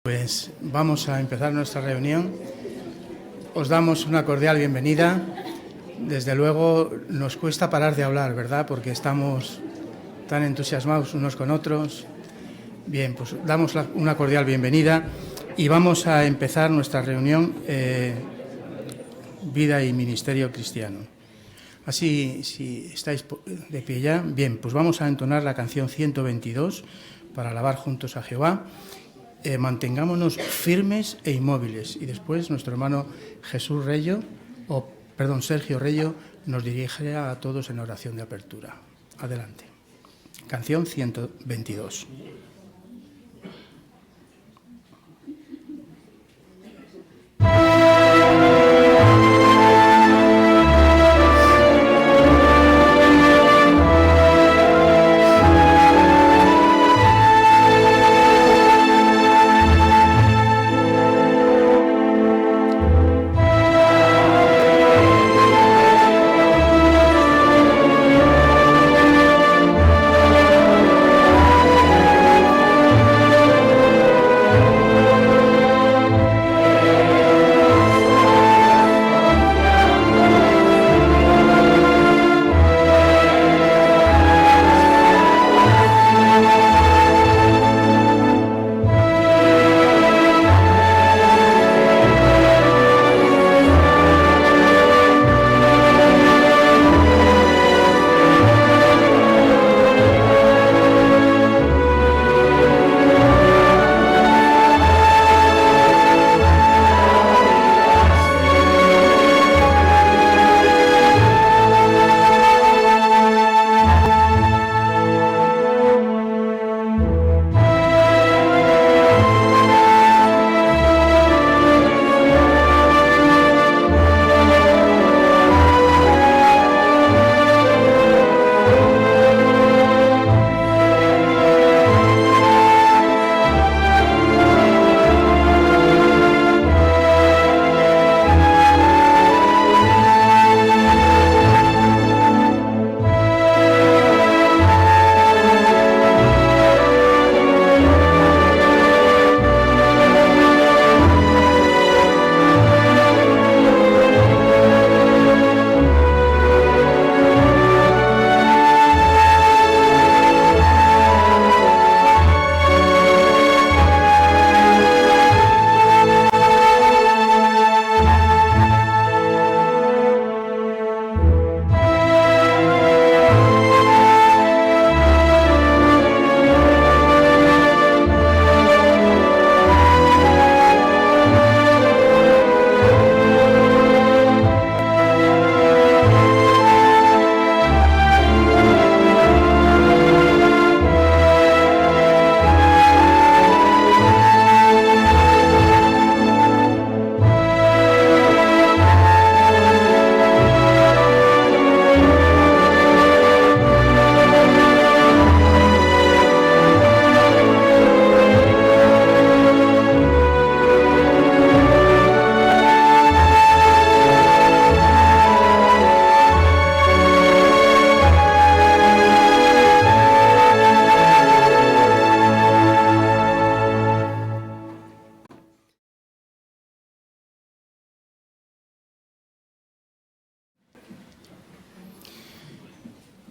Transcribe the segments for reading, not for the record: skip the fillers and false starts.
Pues vamos a empezar nuestra reunión. Os damos una cordial bienvenida. Desde luego nos cuesta parar de hablar, ¿verdad? Porque estamos tan entusiasmados unos con otros. Bien, pues damos una cordial bienvenida y vamos a empezar nuestra reunión Vida y Ministerio Cristiano. Así, si estáis de pie ya, bien, pues vamos a entonar la canción 122 para alabar juntos a Jehová. Mantengámonos firmes e inmóviles. Y después nuestro hermano Sergio Rello nos dirige a todos en oración de apertura. Adelante. Canción 122.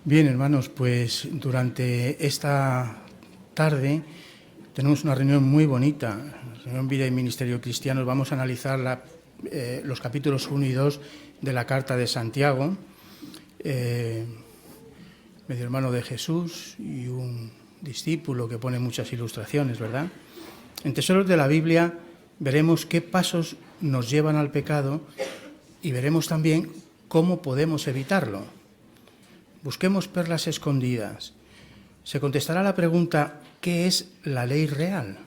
Bien, hermanos, pues durante esta tarde tenemos una reunión muy bonita, reunión Vida y Ministerio Cristiano. Vamos a analizar los capítulos 1 y 2 de la Carta de Santiago, medio hermano de Jesús y un discípulo que pone muchas ilustraciones, ¿verdad? En Tesoros de la Biblia veremos qué pasos nos llevan al pecado y veremos también cómo podemos evitarlo. Busquemos perlas escondidas. Se contestará la pregunta, ¿qué es la ley real?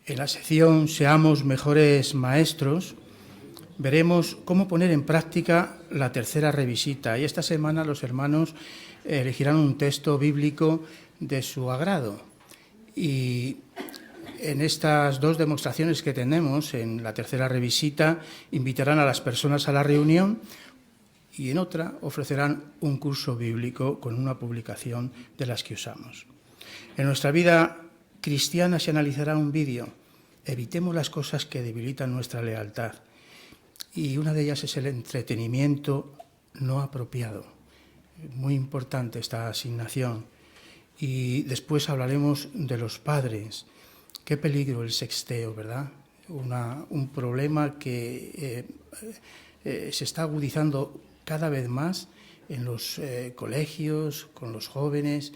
En la sección Seamos mejores maestros, veremos cómo poner en práctica la tercera revisita. Y esta semana los hermanos elegirán un texto bíblico de su agrado. Y en estas dos demostraciones que tenemos en la tercera revisita, invitarán a las personas a la reunión y en otra ofrecerán un curso bíblico con una publicación de las que usamos. En nuestra vida cristiana se analizará un vídeo. Evitemos las cosas que debilitan nuestra lealtad. Y una de ellas es el entretenimiento no apropiado. Muy importante esta asignación. Y después hablaremos de los padres. Qué peligro el sexteo, ¿verdad? Un problema que se está agudizando cada vez más en los colegios, con los jóvenes,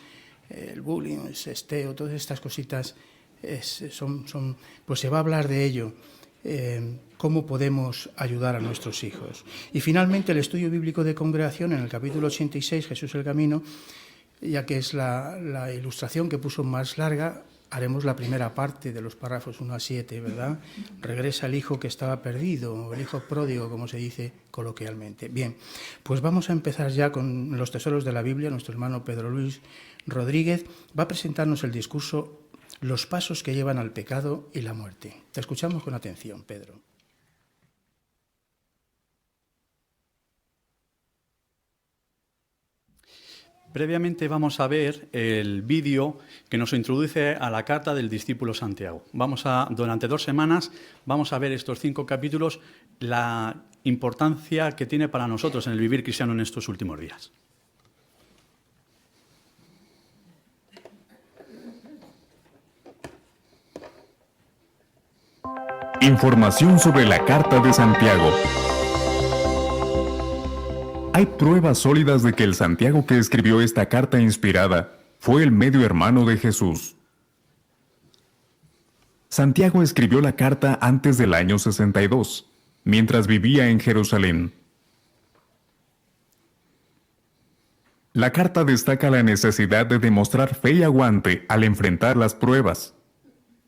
el bullying, el sexteo, todas estas cositas, pues se va a hablar de ello, cómo podemos ayudar a nuestros hijos. Y finalmente el estudio bíblico de congregación en el capítulo 86, Jesús el Camino, ya que es la ilustración que puso más larga, haremos la primera parte de los párrafos 1 a 7, ¿verdad? Regresa el hijo que estaba perdido, o el hijo pródigo, como se dice coloquialmente. Bien, pues vamos a empezar ya con los tesoros de la Biblia. Nuestro hermano Pedro Luis Rodríguez va a presentarnos el discurso Los pasos que llevan al pecado y la muerte. Te escuchamos con atención, Pedro. Previamente vamos a ver el vídeo que nos introduce a la carta del discípulo Santiago. Durante 2 semanas vamos a ver estos 5 capítulos, la importancia que tiene para nosotros en el vivir cristiano en estos últimos días. Información sobre la carta de Santiago. Hay pruebas sólidas de que el Santiago que escribió esta carta inspirada fue el medio hermano de Jesús. Santiago escribió la carta antes del año 62, mientras vivía en Jerusalén. La carta destaca la necesidad de demostrar fe y aguante al enfrentar las pruebas,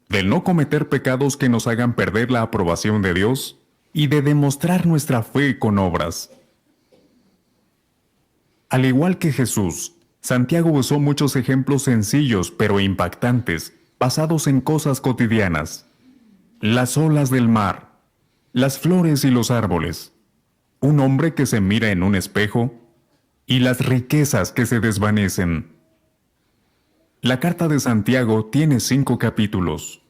del no cometer pecados que nos hagan perder la aprobación de Dios y de demostrar nuestra fe con obras. Al igual que Jesús, Santiago usó muchos ejemplos sencillos pero impactantes, basados en cosas cotidianas. Las olas del mar, las flores y los árboles, un hombre que se mira en un espejo y las riquezas que se desvanecen. La carta de Santiago tiene 5 capítulos.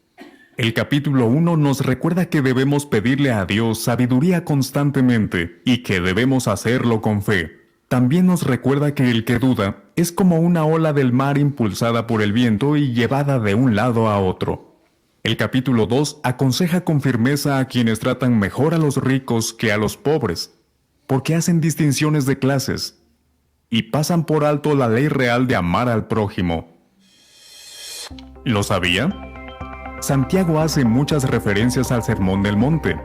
El capítulo 1 nos recuerda que debemos pedirle a Dios sabiduría constantemente y que debemos hacerlo con fe. También nos recuerda que el que duda es como una ola del mar impulsada por el viento y llevada de un lado a otro. El capítulo 2 aconseja con firmeza a quienes tratan mejor a los ricos que a los pobres, porque hacen distinciones de clases y pasan por alto la ley real de amar al prójimo. ¿Lo sabía? Santiago hace muchas referencias al Sermón del Monte.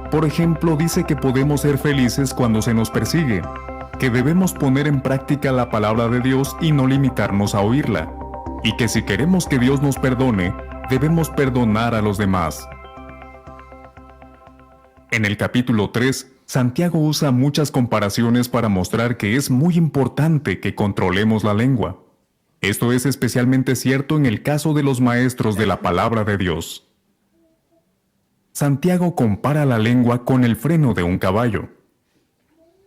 Por ejemplo, dice que podemos ser felices cuando se nos persigue, que debemos poner en práctica la palabra de Dios y no limitarnos a oírla, y que si queremos que Dios nos perdone, debemos perdonar a los demás. En el capítulo 3, Santiago usa muchas comparaciones para mostrar que es muy importante que controlemos la lengua. Esto es especialmente cierto en el caso de los maestros de la palabra de Dios. Santiago compara la lengua con el freno de un caballo,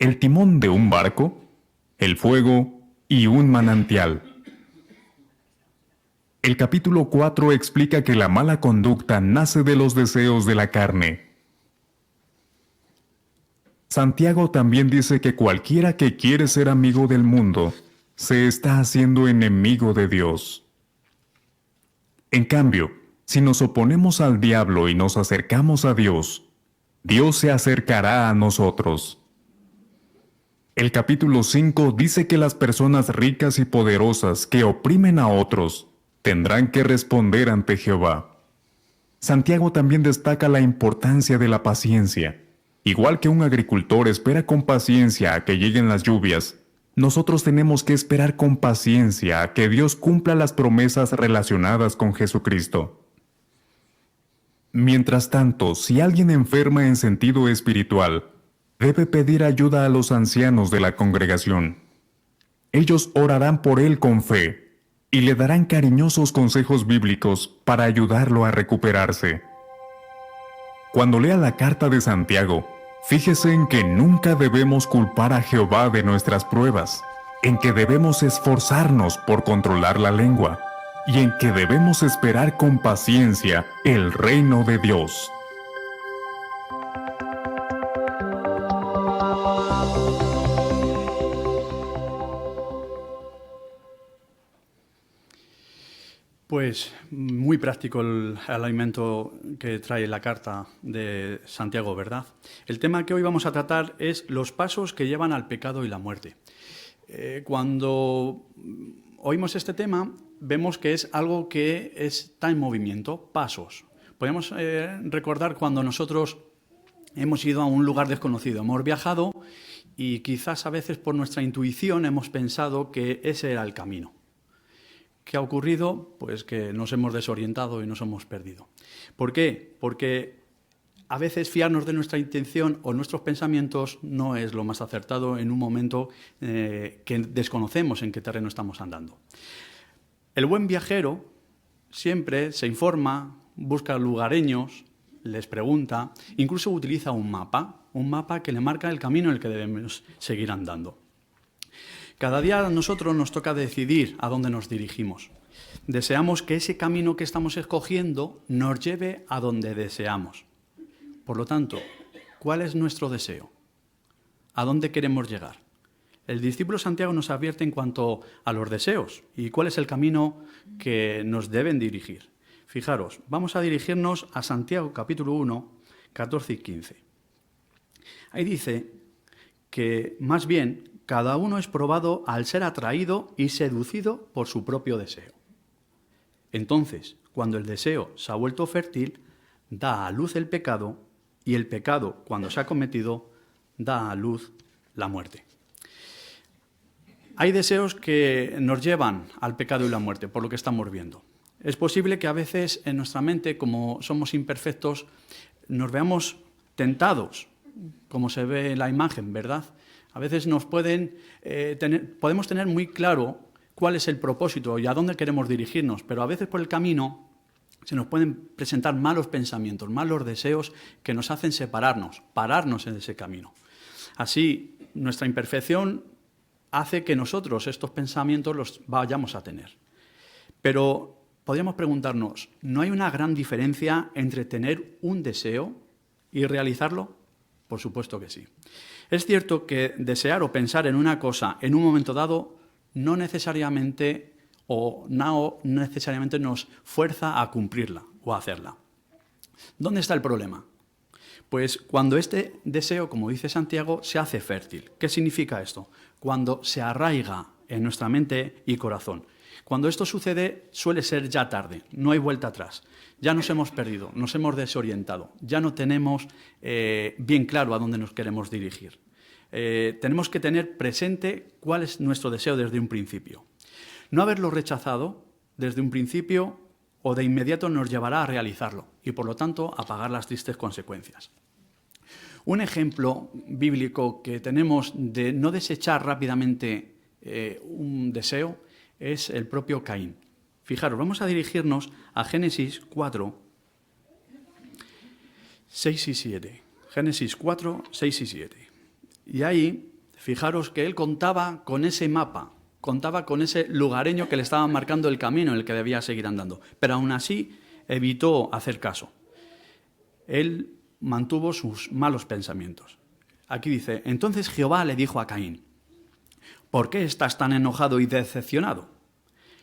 el timón de un barco, el fuego y un manantial. El capítulo 4 explica que la mala conducta nace de los deseos de la carne. Santiago también dice que cualquiera que quiere ser amigo del mundo se está haciendo enemigo de Dios. En cambio, si nos oponemos al diablo y nos acercamos a Dios, Dios se acercará a nosotros. El capítulo 5 dice que las personas ricas y poderosas que oprimen a otros tendrán que responder ante Jehová. Santiago también destaca la importancia de la paciencia. Igual que un agricultor espera con paciencia a que lleguen las lluvias, nosotros tenemos que esperar con paciencia a que Dios cumpla las promesas relacionadas con Jesucristo. Mientras tanto, si alguien enferma en sentido espiritual, debe pedir ayuda a los ancianos de la congregación. Ellos orarán por él con fe y le darán cariñosos consejos bíblicos para ayudarlo a recuperarse. Cuando lea la carta de Santiago, fíjese en que nunca debemos culpar a Jehová de nuestras pruebas, en que debemos esforzarnos por controlar la lengua y en que debemos esperar con paciencia el reino de Dios. Pues muy práctico el alimento que trae la carta de Santiago, ¿verdad? El tema que hoy vamos a tratar es los pasos que llevan al pecado y la muerte. Cuando oímos este tema, vemos que es algo que está en movimiento, pasos. Podemos recordar cuando nosotros hemos ido a un lugar desconocido, hemos viajado y quizás a veces por nuestra intuición hemos pensado que ese era el camino. ¿Qué ha ocurrido? Pues que nos hemos desorientado y nos hemos perdido. ¿Por qué? Porque a veces fiarnos de nuestra intención o nuestros pensamientos no es lo más acertado en un momento que desconocemos en qué terreno estamos andando. El buen viajero siempre se informa, busca lugareños, les pregunta, incluso utiliza un mapa que le marca el camino en el que debemos seguir andando. Cada día a nosotros nos toca decidir a dónde nos dirigimos. Deseamos que ese camino que estamos escogiendo nos lleve a donde deseamos. Por lo tanto, ¿cuál es nuestro deseo? ¿A dónde queremos llegar? El discípulo Santiago nos advierte en cuanto a los deseos y cuál es el camino que nos deben dirigir. Fijaros, vamos a dirigirnos a Santiago capítulo 1, 14 y 15. Ahí dice que más bien cada uno es probado al ser atraído y seducido por su propio deseo. Entonces, cuando el deseo se ha vuelto fértil, da a luz el pecado, y el pecado, cuando se ha cometido, da a luz la muerte. Hay deseos que nos llevan al pecado y la muerte, por lo que estamos viendo. Es posible que a veces en nuestra mente, como somos imperfectos, nos veamos tentados, como se ve en la imagen, ¿verdad? A veces podemos tener muy claro cuál es el propósito y a dónde queremos dirigirnos, pero a veces por el camino se nos pueden presentar malos pensamientos, malos deseos que nos hacen pararnos en ese camino. Así, nuestra imperfección hace que nosotros estos pensamientos los vayamos a tener. Pero podríamos preguntarnos, ¿no hay una gran diferencia entre tener un deseo y realizarlo? Por supuesto que sí. Es cierto que desear o pensar en una cosa en un momento dado no necesariamente nos fuerza a cumplirla o a hacerla. ¿Dónde está el problema? Pues cuando este deseo, como dice Santiago, se hace fértil. ¿Qué significa esto? Cuando se arraiga en nuestra mente y corazón. Cuando esto sucede suele ser ya tarde, no hay vuelta atrás. Ya nos hemos perdido, nos hemos desorientado, ya no tenemos bien claro a dónde nos queremos dirigir. Tenemos que tener presente cuál es nuestro deseo desde un principio. No haberlo rechazado desde un principio o de inmediato nos llevará a realizarlo y, por lo tanto, a pagar las tristes consecuencias. Un ejemplo bíblico que tenemos de no desechar rápidamente un deseo es el propio Caín. Fijaros, vamos a dirigirnos a Génesis 4, 6 y 7. Génesis 4, 6 y 7. Y ahí, fijaros que él contaba con ese mapa, contaba con ese lugareño que le estaba marcando el camino en el que debía seguir andando. Pero aún así evitó hacer caso. Él mantuvo sus malos pensamientos. Aquí dice, entonces Jehová le dijo a Caín, ¿por qué estás tan enojado y decepcionado?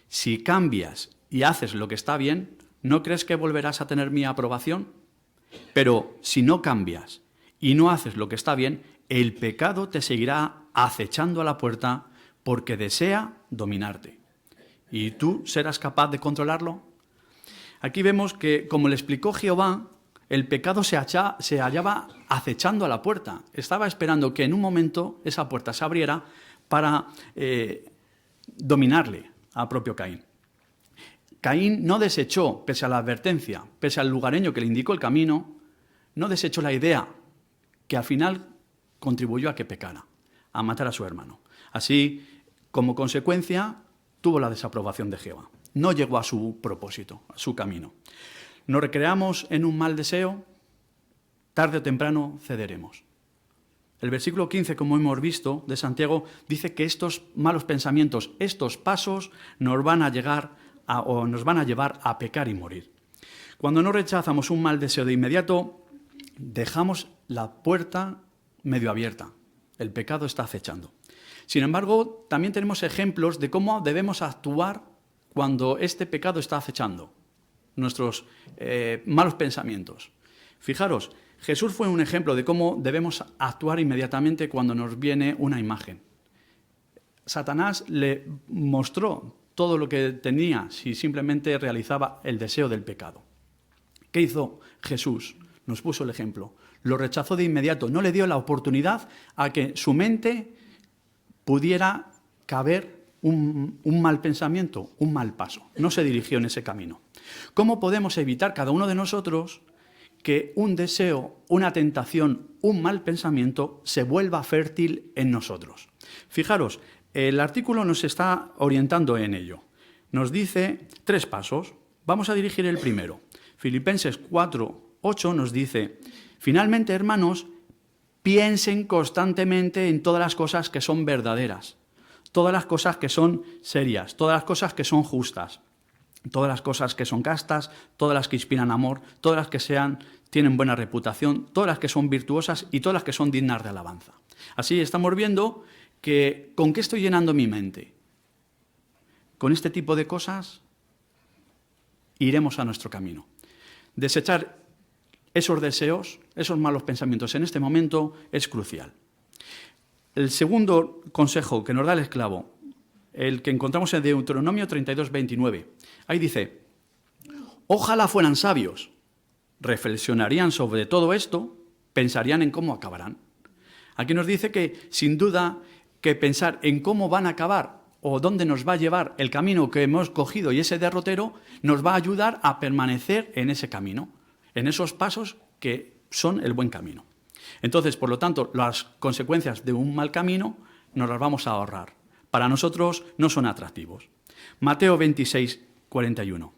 Si cambias y haces lo que está bien, ¿no crees que volverás a tener mi aprobación? Pero si no cambias y no haces lo que está bien, el pecado te seguirá acechando a la puerta porque desea dominarte. ¿Y tú serás capaz de controlarlo? Aquí vemos que, como le explicó Jehová, el pecado se hallaba acechando a la puerta. Estaba esperando que en un momento esa puerta se abriera para dominarle al propio Caín. Caín no desechó, pese a la advertencia, pese al lugareño que le indicó el camino, no desechó la idea que al final contribuyó a que pecara, a matar a su hermano. Así, como consecuencia, tuvo la desaprobación de Jehová. No llegó a su propósito, a su camino. Nos recreamos en un mal deseo, tarde o temprano cederemos. El versículo 15, como hemos visto, de Santiago, dice que estos malos pensamientos, estos pasos, nos van a llegar o nos van a llevar a pecar y morir. Cuando no rechazamos un mal deseo de inmediato, dejamos la puerta medio abierta. El pecado está acechando. Sin embargo, también tenemos ejemplos de cómo debemos actuar cuando este pecado está acechando nuestros malos pensamientos. Fijaros, Jesús fue un ejemplo de cómo debemos actuar inmediatamente cuando nos viene una imagen. Satanás le mostró todo lo que tenía si simplemente realizaba el deseo del pecado. ¿Qué hizo Jesús? Nos puso el ejemplo. Lo rechazó de inmediato, no le dio la oportunidad a que su mente pudiera caber un mal pensamiento, un mal paso. No se dirigió en ese camino. ¿Cómo podemos evitar cada uno de nosotros que un deseo, una tentación, un mal pensamiento se vuelva fértil en nosotros? Fijaros, el artículo nos está orientando en ello. Nos dice 3 pasos. Vamos a dirigir el primero. Filipenses 4:8 nos dice: finalmente, hermanos, piensen constantemente en todas las cosas que son verdaderas, todas las cosas que son serias, todas las cosas que son justas, todas las cosas que son castas, todas las que inspiran amor, todas las que tienen buena reputación, todas las que son virtuosas y todas las que son dignas de alabanza. Así estamos viendo que ¿con qué estoy llenando mi mente? Con este tipo de cosas iremos a nuestro camino. Desechar esos deseos, esos malos pensamientos en este momento es crucial. El segundo consejo que nos da el esclavo, el que encontramos en Deuteronomio 32:29, ahí dice: ojalá fueran sabios, reflexionarían sobre todo esto, pensarían en cómo acabarán. Aquí nos dice que, sin duda, que pensar en cómo van a acabar o dónde nos va a llevar el camino que hemos cogido y ese derrotero nos va a ayudar a permanecer en ese camino, en esos pasos que son el buen camino. Entonces, por lo tanto, las consecuencias de un mal camino nos las vamos a ahorrar. Para nosotros no son atractivos. Mateo 26:41.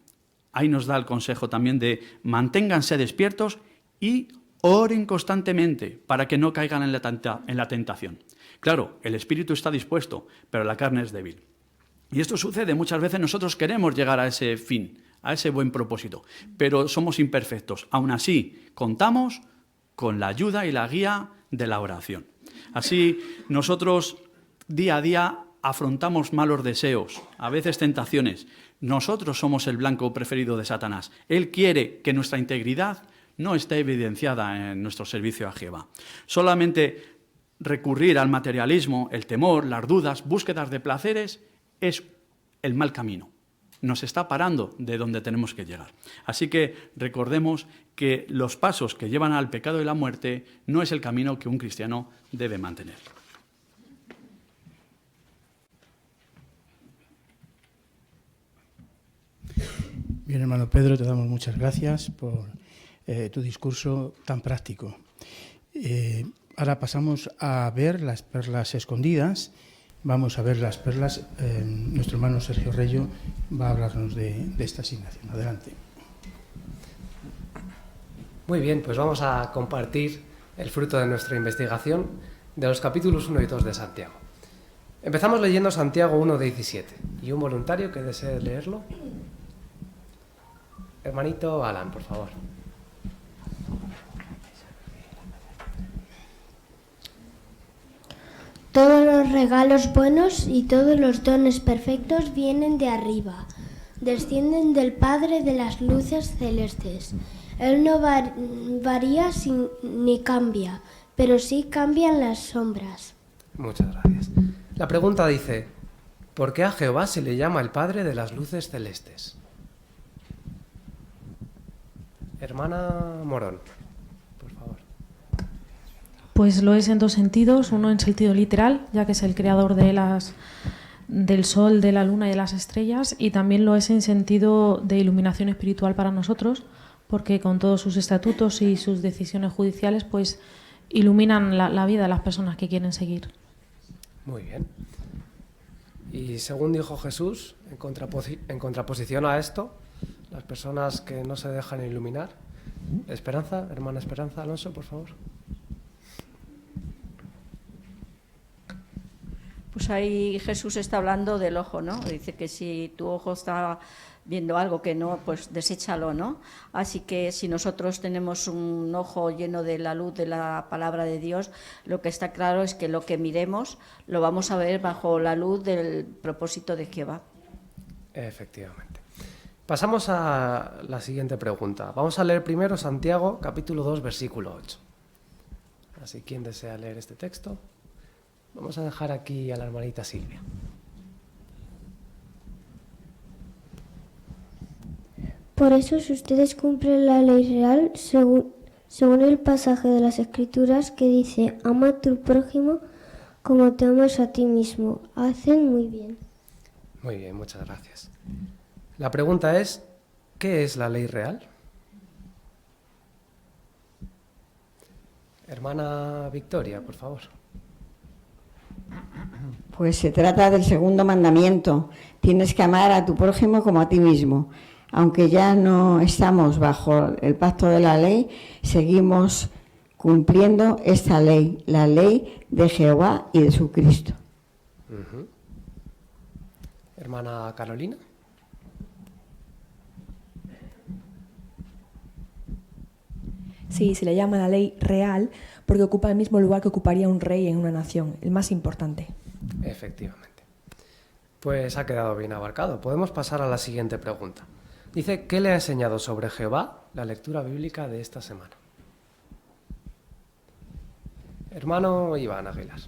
Ahí nos da el consejo también de manténganse despiertos y oren constantemente para que no caigan en la tentación. Claro, el espíritu está dispuesto, pero la carne es débil. Y esto sucede muchas veces. Nosotros queremos llegar a ese fin, a ese buen propósito, pero somos imperfectos. Aún así, contamos con la ayuda y la guía de la oración. Así, nosotros día a día afrontamos malos deseos, a veces tentaciones. Nosotros somos el blanco preferido de Satanás. Él quiere que nuestra integridad no esté evidenciada en nuestro servicio a Jehová. Solamente recurrir al materialismo, el temor, las dudas, búsquedas de placeres, es el mal camino. Nos está parando de donde tenemos que llegar. Así que recordemos que los pasos que llevan al pecado y la muerte no es el camino que un cristiano debe mantener. Bien, hermano Pedro, te damos muchas gracias por tu discurso tan práctico. Ahora pasamos a ver las perlas escondidas. Vamos a ver las perlas. Nuestro hermano Sergio Reyo va a hablarnos de esta asignación. Adelante. Muy bien, pues vamos a compartir el fruto de nuestra investigación de los capítulos 1 y 2 de Santiago. Empezamos leyendo Santiago 1:17. ¿Y un voluntario que desee leerlo? Hermanito Alan, por favor. Todos los regalos buenos y todos los dones perfectos vienen de arriba, descienden del Padre de las luces celestes. Él no varía ni cambia, pero sí cambian las sombras. Muchas gracias. La pregunta dice: ¿por qué a Jehová se le llama el Padre de las luces celestes? Hermana Morón, por favor. Pues lo es en 2 sentidos. Uno en sentido literal, ya que es el creador del sol, de la luna y de las estrellas, y también lo es en sentido de iluminación espiritual para nosotros, porque con todos sus estatutos y sus decisiones judiciales pues iluminan la vida de las personas que quieren seguir. Muy bien. Y según dijo Jesús, en contraposición a esto, las personas que no se dejan iluminar. Esperanza, hermana Esperanza Pues pues ahí Jesús está hablando del ojo, ¿no? Dice que si tu ojo está viendo algo que no, pues deséchalo, ¿no? Así que si nosotros tenemos un ojo lleno de la luz de la palabra de Dios, lo que está claro es que lo que miremos lo vamos a ver bajo la luz del propósito de Jehová. Efectivamente. Pasamos a la siguiente pregunta. Vamos a leer primero Santiago, capítulo 2, versículo 8. Así, ¿quién desea leer este texto? Vamos a dejar aquí a la hermanita Silvia. Por eso, si ustedes cumplen la ley real, según el pasaje de las Escrituras que dice, ama a tu prójimo como te amas a ti mismo, hacen muy bien. Muy bien, muchas gracias. La pregunta es, ¿qué es la ley real? Hermana Victoria, por favor. Pues se trata del segundo mandamiento. Tienes que amar a tu prójimo como a ti mismo. Aunque ya no estamos bajo el pacto de la ley, seguimos cumpliendo esta ley, la ley de Jehová y de su Cristo. Hermana Carolina. Sí, se le llama la ley real porque ocupa el mismo lugar que ocuparía un rey en una nación, el más importante. Efectivamente. Pues ha quedado bien abarcado. Podemos pasar a la siguiente pregunta. Dice, ¿qué le ha enseñado sobre Jehová la lectura bíblica de esta semana? Hermano Iván Aguilar.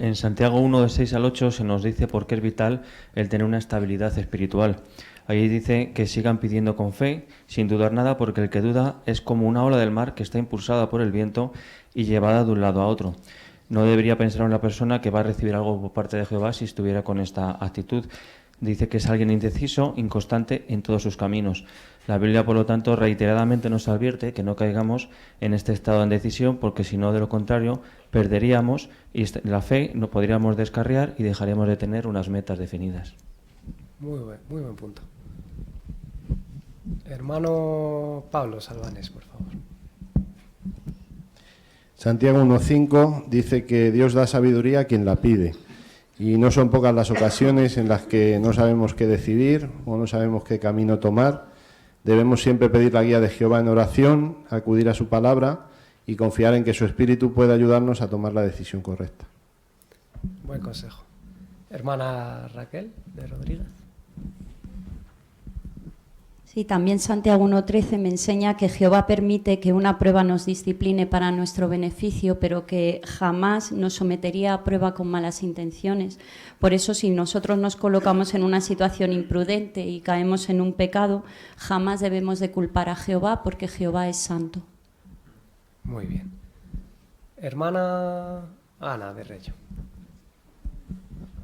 En Santiago 1, de 6 al 8, se nos dice por qué es vital el tener una estabilidad espiritual. Allí dice que sigan pidiendo con fe, sin dudar nada, porque el que duda es como una ola del mar que está impulsada por el viento y llevada de un lado a otro. No debería pensar una persona que va a recibir algo por parte de Jehová si estuviera con esta actitud. Dice que es alguien indeciso, inconstante en todos sus caminos. La Biblia, por lo tanto, reiteradamente nos advierte que no caigamos en este estado de indecisión, porque si no, de lo contrario, perderíamos y la fe no podríamos descarriar y dejaríamos de tener unas metas definidas. Muy buen punto. Hermano Pablo Salvanes, por favor. Santiago 1.5 dice que Dios da sabiduría a quien la pide. Y no son pocas las ocasiones en las que no sabemos qué decidir o no sabemos qué camino tomar. Debemos siempre pedir la guía de Jehová en oración, acudir a su palabra y confiar en que su Espíritu puede ayudarnos a tomar la decisión correcta. Buen consejo. Hermana Raquel de Rodríguez. Sí, también Santiago 1.13 me enseña que Jehová permite que una prueba nos discipline para nuestro beneficio, pero que jamás nos sometería a prueba con malas intenciones. Por eso, si nosotros nos colocamos en una situación imprudente y caemos en un pecado, jamás debemos de culpar a Jehová, porque Jehová es santo. Muy bien. Hermana Ana de Rello.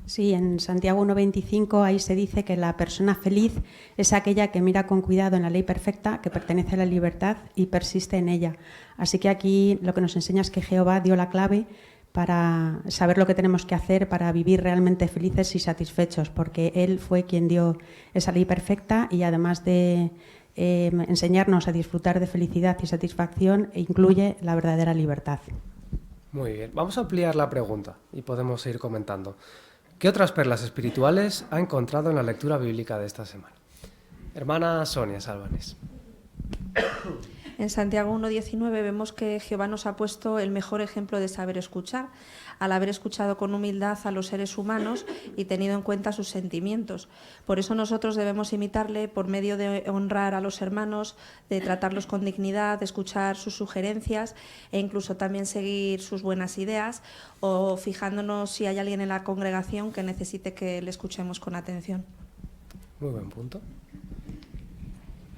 Sí, en Santiago 1.25 ahí se dice que la persona feliz es aquella que mira con cuidado en la ley perfecta, que pertenece a la libertad y persiste en ella. Así que aquí lo que nos enseña es que Jehová dio la clave para saber lo que tenemos que hacer para vivir realmente felices y satisfechos, porque Él fue quien dio esa ley perfecta y además de enseñarnos a disfrutar de felicidad y satisfacción, incluye la verdadera libertad. Muy bien, vamos a ampliar la pregunta y podemos ir comentando. ¿Qué otras perlas espirituales ha encontrado en la lectura bíblica de esta semana? Hermana Sonia Salvanes. En Santiago 1.19 vemos que Jehová nos ha puesto el mejor ejemplo de saber escuchar, al haber escuchado con humildad a los seres humanos y tenido en cuenta sus sentimientos. Por eso nosotros debemos imitarle por medio de honrar a los hermanos, de tratarlos con dignidad, de escuchar sus sugerencias e incluso también seguir sus buenas ideas, o fijándonos si hay alguien en la congregación que necesite que le escuchemos con atención. Muy buen punto.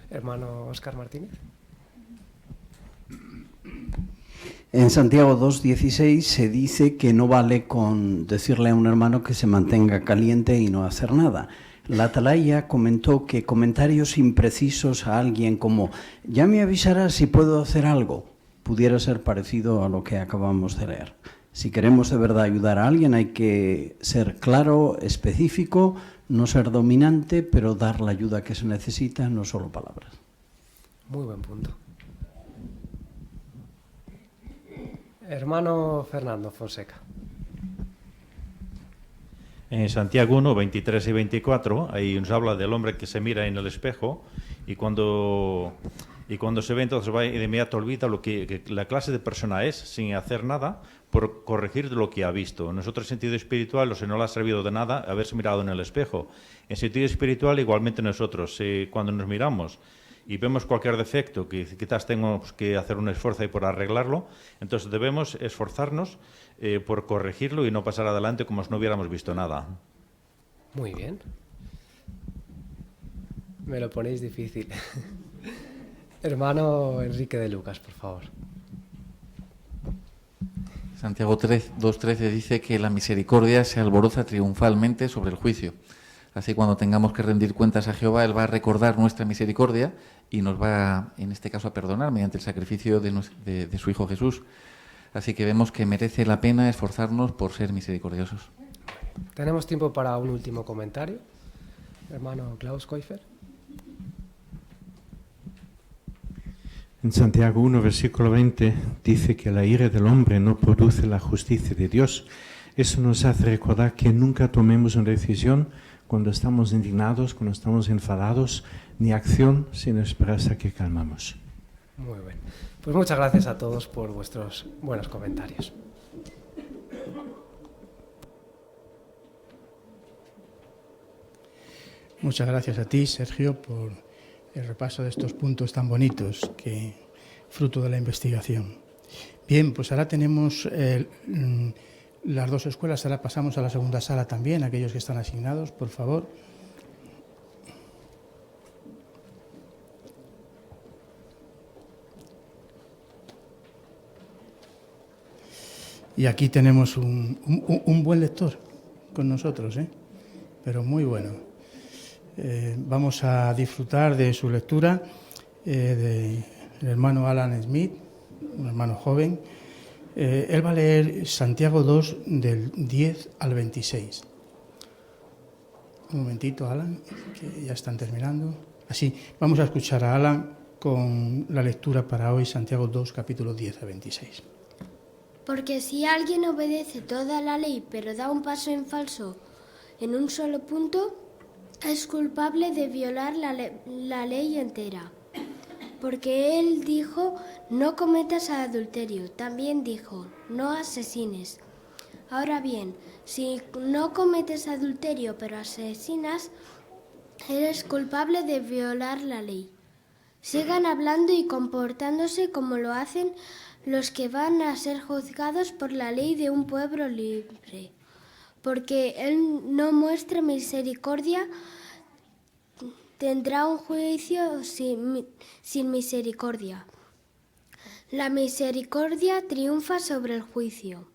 Hermano Óscar Martínez. En Santiago 2.16 se dice que no vale con decirle a un hermano que se mantenga caliente y no hacer nada. La atalaya comentó que comentarios imprecisos a alguien como «ya me avisarás si puedo hacer algo» pudiera ser parecido a lo que acabamos de leer. Si queremos de verdad ayudar a alguien hay que ser claro, específico, no ser dominante, pero dar la ayuda que se necesita, no solo palabras. Muy buen punto. Hermano Fernando Fonseca. En Santiago 1, 23 y 24, ahí nos habla del hombre que se mira en el espejo y cuando se ve, entonces va y de inmediato olvida que la clase de persona es, sin hacer nada, por corregir lo que ha visto. Nosotros, en sentido espiritual, no le ha servido de nada haberse mirado en el espejo. En sentido espiritual, igualmente nosotros, cuando nos miramos y vemos cualquier defecto que quizás tenemos que hacer un esfuerzo ahí por arreglarlo, entonces debemos esforzarnos por corregirlo y no pasar adelante como si no hubiéramos visto nada. Muy bien. Me lo ponéis difícil. Hermano Enrique de Lucas, por favor. Santiago 2:13 dice que la misericordia se alboroza triunfalmente sobre el juicio. Así, cuando tengamos que rendir cuentas a Jehová, Él va a recordar nuestra misericordia y nos va, en este caso, a perdonar mediante el sacrificio de su Hijo Jesús. Así que vemos que merece la pena esforzarnos por ser misericordiosos. Tenemos tiempo para un último comentario. Hermano Klaus Käufer. En Santiago 1, versículo 20, dice que la ira del hombre no produce la justicia de Dios. Eso nos hace recordar que nunca tomemos una decisión cuando estamos indignados, cuando estamos enfadados, ni acción sin esperar hasta que calmamos. Muy bien. Pues muchas gracias a todos por vuestros buenos comentarios. Muchas gracias a ti, Sergio, por el repaso de estos puntos tan bonitos, fruto de la investigación. Bien, pues ahora tenemos las dos escuelas, ahora pasamos a la segunda sala también, aquellos que están asignados, por favor. Y aquí tenemos un buen lector con nosotros, pero muy bueno. Vamos a disfrutar de su lectura, del hermano Alan Smith, un hermano joven. Él va a leer Santiago 2 del 10 al 26. Un momentito, Alan, que ya están terminando. Así, vamos a escuchar a Alan con la lectura para hoy, Santiago 2, capítulo 10 a 26. Porque si alguien obedece toda la ley, pero da un paso en falso en un solo punto, es culpable de violar la ley entera. Porque él dijo, no cometas adulterio. También dijo, no asesines. Ahora bien, si no cometes adulterio pero asesinas, eres culpable de violar la ley. Sigan hablando y comportándose como lo hacen los que van a ser juzgados por la ley de un pueblo libre. Porque él no muestra misericordia, tendrá un juicio sin misericordia. La misericordia triunfa sobre el juicio.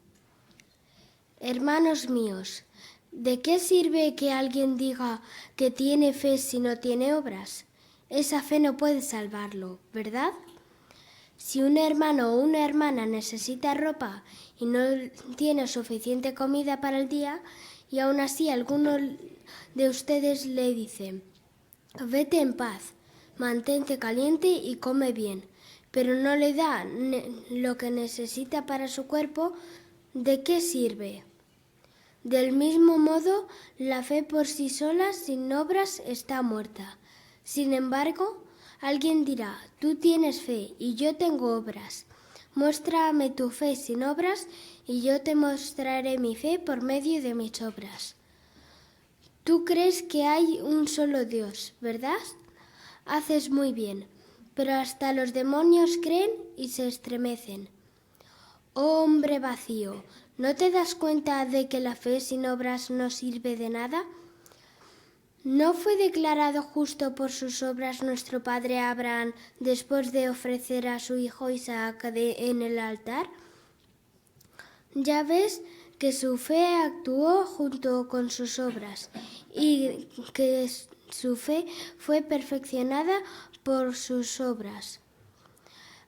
Hermanos míos, ¿de qué sirve que alguien diga que tiene fe si no tiene obras? Esa fe no puede salvarlo, ¿verdad? Si un hermano o una hermana necesita ropa y no tiene suficiente comida para el día, y aún así alguno de ustedes le dice, vete en paz, mantente caliente y come bien, pero no le da lo que necesita para su cuerpo, ¿de qué sirve? Del mismo modo, la fe por sí sola, sin obras, está muerta. Sin embargo, alguien dirá, tú tienes fe y yo tengo obras. Muéstrame tu fe sin obras y yo te mostraré mi fe por medio de mis obras. Tú crees que hay un solo Dios, ¿verdad? Haces muy bien, pero hasta los demonios creen y se estremecen. Oh hombre vacío, ¿no te das cuenta de que la fe sin obras no sirve de nada? ¿No fue declarado justo por sus obras nuestro padre Abraham después de ofrecer a su hijo Isaac en el altar? Ya ves que su fe actuó junto con sus obras y que su fe fue perfeccionada por sus obras.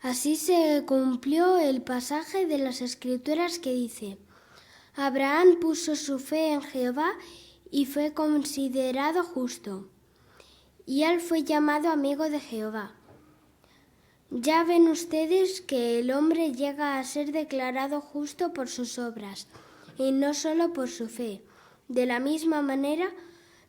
Así se cumplió el pasaje de las Escrituras que dice, Abraham puso su fe en Jehová y fue considerado justo, y él fue llamado amigo de Jehová. Ya ven ustedes que el hombre llega a ser declarado justo por sus obras y no solo por su fe. De la misma manera,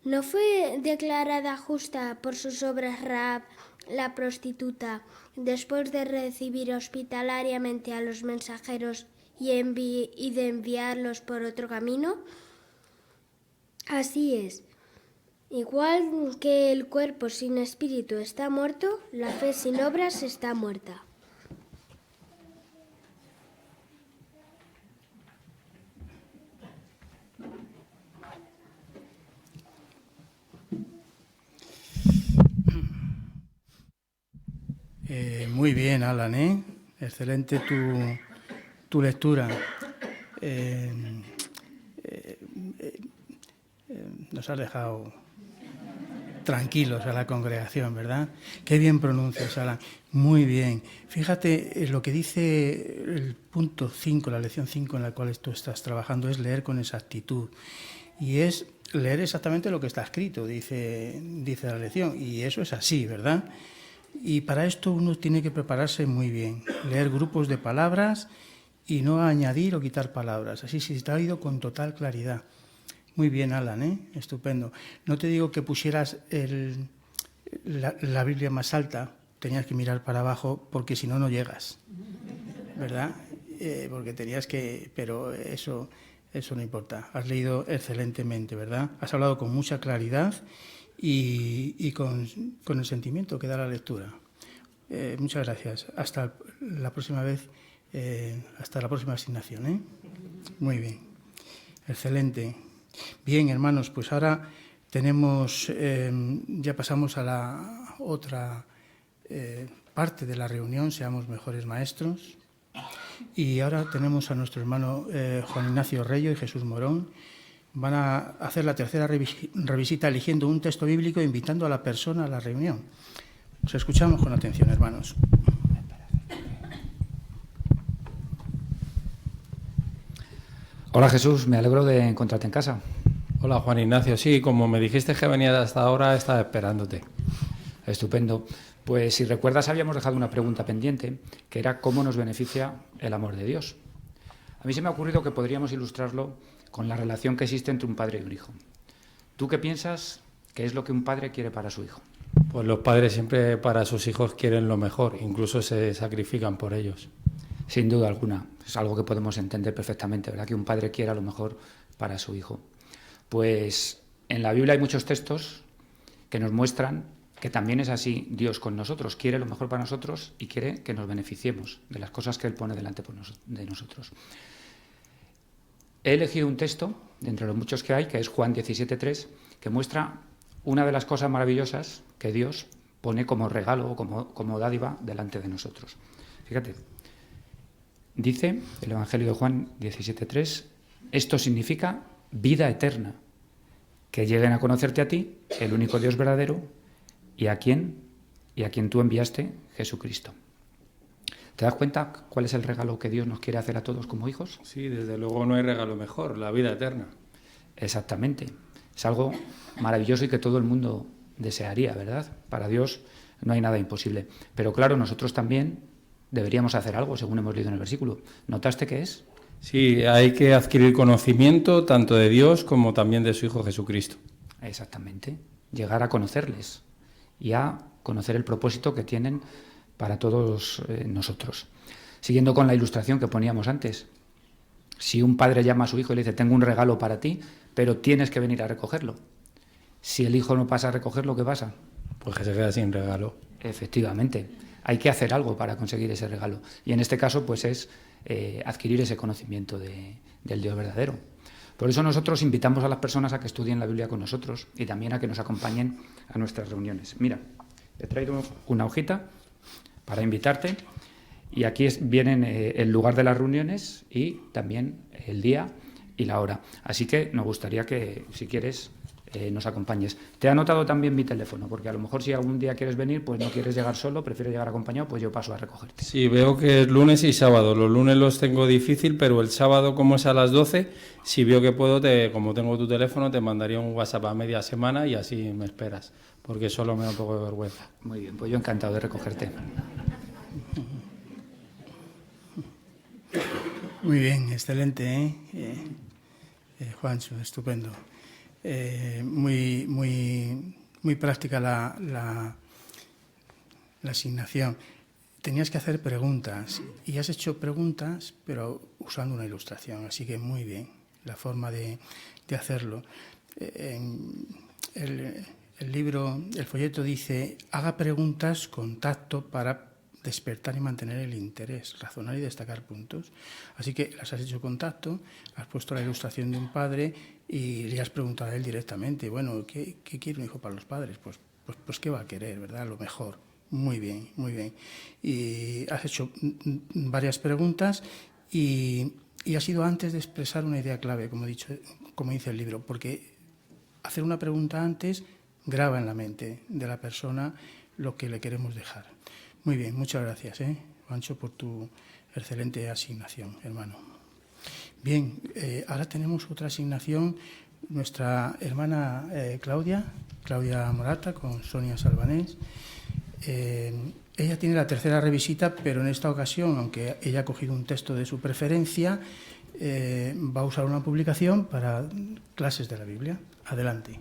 ¿no fue declarada justa por sus obras Rahab, la prostituta, después de recibir hospitalariamente a los mensajeros y de enviarlos por otro camino? Así es. Igual que el cuerpo sin espíritu está muerto, la fe sin obras está muerta. Muy bien, Alan, ¿eh? Excelente tu lectura. Nos has dejado tranquilos a la congregación, ¿verdad? Qué bien pronuncias, Alan. Muy bien. Fíjate, lo que dice el punto 5, la lección 5 en la cual tú estás trabajando, es leer con exactitud. Y es leer exactamente lo que está escrito, dice la lección. Y eso es así, ¿verdad? Y para esto uno tiene que prepararse muy bien, leer grupos de palabras y no añadir o quitar palabras. Así se está oído con total claridad. Muy bien, Alan, ¿eh? Estupendo. No te digo que pusieras la Biblia más alta, tenías que mirar para abajo porque si no, no llegas, ¿verdad? Porque tenías que... Pero eso no importa. Has leído excelentemente, ¿verdad? Has hablado con mucha claridad y con el sentimiento que da la lectura. Muchas gracias. Hasta la próxima vez, hasta la próxima asignación, ¿eh? Muy bien. Excelente. Bien, hermanos, pues ahora tenemos, ya pasamos a la otra parte de la reunión, Seamos Mejores Maestros. Y ahora tenemos a nuestro hermano Juan Ignacio Reyo y Jesús Morón. Van a hacer la tercera revisita eligiendo un texto bíblico e invitando a la persona a la reunión. Os escuchamos con atención, hermanos. Hola Jesús, me alegro de encontrarte en casa. Hola Juan Ignacio, sí, como me dijiste que venías hasta ahora, estaba esperándote. Estupendo. Pues si recuerdas habíamos dejado una pregunta pendiente, que era cómo nos beneficia el amor de Dios. A mí se me ha ocurrido que podríamos ilustrarlo con la relación que existe entre un padre y un hijo. ¿Tú qué piensas que es lo que un padre quiere para su hijo? Pues los padres siempre para sus hijos quieren lo mejor, incluso se sacrifican por ellos. Sin duda alguna, es algo que podemos entender perfectamente, ¿verdad? Que un padre quiera lo mejor para su hijo. Pues en la Biblia hay muchos textos que nos muestran que también es así Dios con nosotros, quiere lo mejor para nosotros y quiere que nos beneficiemos de las cosas que Él pone delante de nosotros. He elegido un texto, de entre los muchos que hay, que es Juan 17:3, que muestra una de las cosas maravillosas que Dios pone como regalo o como dádiva delante de nosotros. Fíjate, dice el Evangelio de Juan 17:3, esto significa vida eterna, que lleguen a conocerte a ti, el único Dios verdadero, y a quien tú enviaste, Jesucristo. ¿Te das cuenta cuál es el regalo que Dios nos quiere hacer a todos como hijos? Sí, desde luego no hay regalo mejor, la vida eterna. Exactamente. Es algo maravilloso y que todo el mundo desearía, ¿verdad? Para Dios no hay nada imposible. Pero claro, nosotros también deberíamos hacer algo, según hemos leído en el versículo. ¿Notaste qué es? Sí, hay que adquirir conocimiento tanto de Dios como también de su Hijo Jesucristo. Exactamente. Llegar a conocerles y a conocer el propósito que tienen para todos nosotros. Siguiendo con la ilustración que poníamos antes, si un padre llama a su hijo y le dice, tengo un regalo para ti, pero tienes que venir a recogerlo. Si el hijo no pasa a recogerlo, ¿qué pasa? Pues que se queda sin regalo. Efectivamente, hay que hacer algo para conseguir ese regalo. Y en este caso, pues es adquirir ese conocimiento del Dios verdadero. Por eso nosotros invitamos a las personas a que estudien la Biblia con nosotros y también a que nos acompañen a nuestras reuniones. Mira, he traído una hojita para invitarte y aquí vienen el lugar de las reuniones y también el día y la hora. Así que nos gustaría que, si quieres, nos acompañes. Te he anotado también mi teléfono, porque a lo mejor si algún día quieres venir, pues no quieres llegar solo, prefieres llegar acompañado, pues yo paso a recogerte. Sí, veo que es lunes y sábado. Los lunes los tengo difícil, pero el sábado, como es a las 12, si veo que puedo, como tengo tu teléfono, te mandaría un WhatsApp a media semana y así me esperas, porque solo me da un poco de vergüenza. Muy bien, pues yo encantado de recogerte. Muy bien, excelente, Juancho, estupendo. Muy práctica la asignación. Tenías que hacer preguntas y has hecho preguntas, pero usando una ilustración, así que muy bien la forma de hacerlo. El libro, el folleto dice, haga preguntas con tacto para despertar y mantener el interés, razonar y destacar puntos. Así que las has hecho con tacto, has puesto la ilustración de un padre y le has preguntado a él directamente, bueno, ¿qué quiere un hijo para los padres? Pues ¿qué va a querer, verdad? Lo mejor. Muy bien, muy bien. Y has hecho varias preguntas y ha sido antes de expresar una idea clave, como dice el libro, porque hacer una pregunta antes graba en la mente de la persona lo que le queremos dejar. Muy bien, muchas gracias, Juancho, por tu excelente asignación, hermano. Bien, ahora tenemos otra asignación, nuestra hermana Claudia Morata, con Sonia Salvanés. Ella tiene la tercera revisita, pero en esta ocasión, aunque ella ha cogido un texto de su preferencia, va a usar una publicación para clases de la Biblia. Adelante.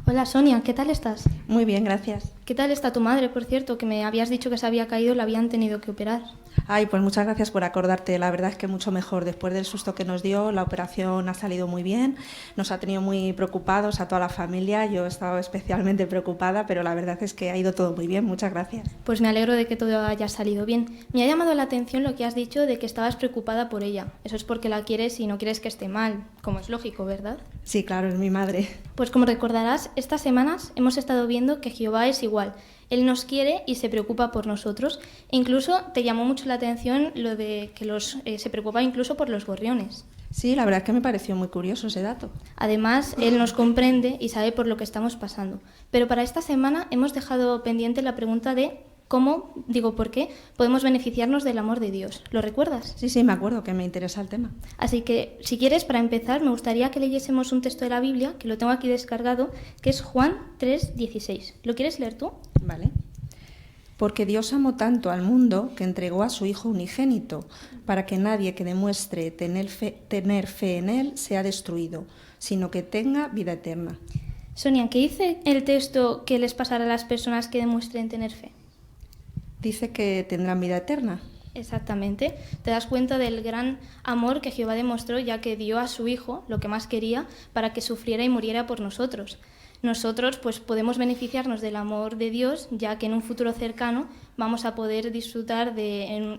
Hola Sonia, ¿qué tal estás? Muy bien, gracias. ¿Qué tal está tu madre, por cierto? Que me habías dicho que se había caído y la habían tenido que operar. Ay, pues muchas gracias por acordarte. La verdad es que mucho mejor. Después del susto que nos dio, la operación ha salido muy bien. Nos ha tenido muy preocupados a toda la familia. Yo he estado especialmente preocupada, pero la verdad es que ha ido todo muy bien. Muchas gracias. Pues me alegro de que todo haya salido bien. Me ha llamado la atención lo que has dicho de que estabas preocupada por ella. Eso es porque la quieres y no quieres que esté mal, como es lógico, ¿verdad? Sí, claro, es mi madre. Pues como recordarás, estas semanas hemos estado viendo que Jehová es igual. Él nos quiere y se preocupa por nosotros. E incluso te llamó mucho la atención lo de que se preocupa incluso por los gorriones. Sí, la verdad es que me pareció muy curioso ese dato. Además, Él nos comprende y sabe por lo que estamos pasando. Pero para esta semana hemos dejado pendiente la pregunta de ¿por qué podemos beneficiarnos del amor de Dios? ¿Lo recuerdas? Sí, me acuerdo, que me interesa el tema. Así que, si quieres, para empezar, me gustaría que leyésemos un texto de la Biblia, que lo tengo aquí descargado, que es Juan 3:16. ¿Lo quieres leer tú? Vale. Porque Dios amó tanto al mundo que entregó a su Hijo unigénito, para que nadie que demuestre tener fe en Él sea destruido, sino que tenga vida eterna. Sonia, ¿qué dice el texto que les pasará a las personas que demuestren tener fe? Dice que tendrán vida eterna. Exactamente. Te das cuenta del gran amor que Jehová demostró, ya que dio a su Hijo lo que más quería para que sufriera y muriera por nosotros. Nosotros pues podemos beneficiarnos del amor de Dios, ya que en un futuro cercano vamos a poder disfrutar de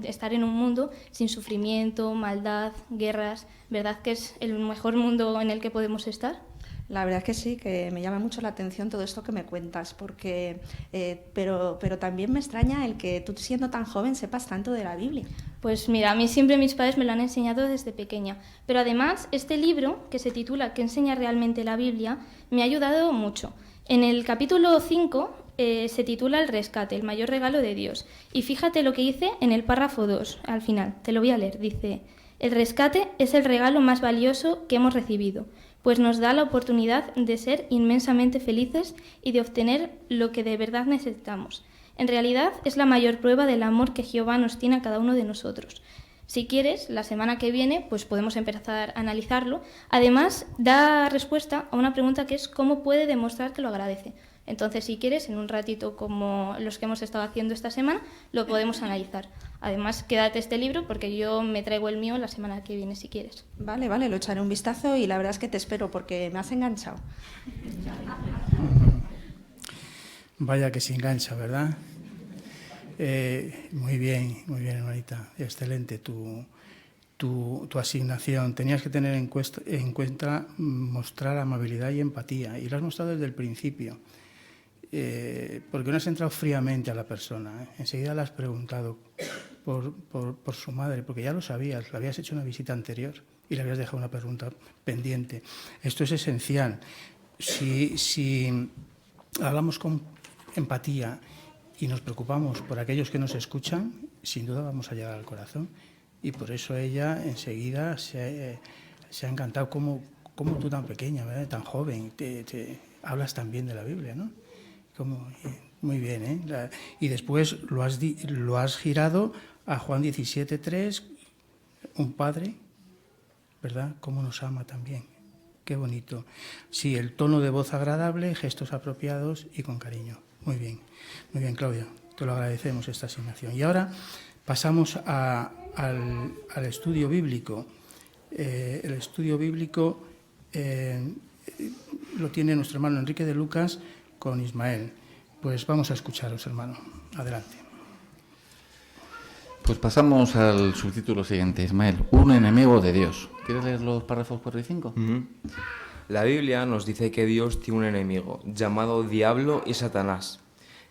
estar en un mundo sin sufrimiento, maldad, guerras. ¿Verdad que es el mejor mundo en el que podemos estar? La verdad es que sí, que me llama mucho la atención todo esto que me cuentas, porque pero también me extraña el que tú, siendo tan joven, sepas tanto de la Biblia. Pues mira, a mí siempre mis padres me lo han enseñado desde pequeña, pero además este libro, que se titula ¿Qué enseña realmente la Biblia?, me ha ayudado mucho. En el capítulo 5 se titula El rescate, el mayor regalo de Dios, y fíjate lo que dice en el párrafo 2, al final, te lo voy a leer, dice: el rescate es el regalo más valioso que hemos recibido, pues nos da la oportunidad de ser inmensamente felices y de obtener lo que de verdad necesitamos. En realidad es la mayor prueba del amor que Jehová nos tiene a cada uno de nosotros. Si quieres, la semana que viene pues podemos empezar a analizarlo. Además, da respuesta a una pregunta que es ¿cómo puede demostrar que lo agradece? Entonces, si quieres, en un ratito como los que hemos estado haciendo esta semana, lo podemos analizar. Además, quédate este libro porque yo me traigo el mío la semana que viene, si quieres. Vale, lo echaré un vistazo y la verdad es que te espero porque me has enganchado. Vaya que se engancha, ¿verdad? Muy bien, hermanita. Excelente tu asignación. Tenías que tener en cuenta mostrar amabilidad y empatía, y lo has mostrado desde el principio. Porque no has entrado fríamente a la persona, enseguida le has preguntado por su madre, porque ya lo sabías, le habías hecho una visita anterior y le habías dejado una pregunta pendiente. Esto es esencial. Si hablamos con empatía y nos preocupamos por aquellos que nos escuchan, sin duda vamos a llegar al corazón, y por eso ella enseguida se ha encantado. Como tú, tan pequeña, ¿verdad?, tan joven, te hablas tan bien de la Biblia, ¿no? Muy bien, ¿eh? Y después lo has girado a Juan 17:3, un padre, ¿verdad? Cómo nos ama también. Qué bonito. Sí, el tono de voz agradable, gestos apropiados y con cariño. Muy bien, Claudia. Te lo agradecemos esta asignación. Y ahora pasamos al estudio bíblico. El estudio bíblico lo tiene nuestro hermano Enrique de Lucas con Ismael. Pues vamos a escucharos, hermano. Adelante. Pues pasamos al subtítulo siguiente, Ismael. Un enemigo de Dios. ¿Quieres leer los párrafos 4 y 5? La Biblia nos dice que Dios tiene un enemigo, llamado Diablo y Satanás.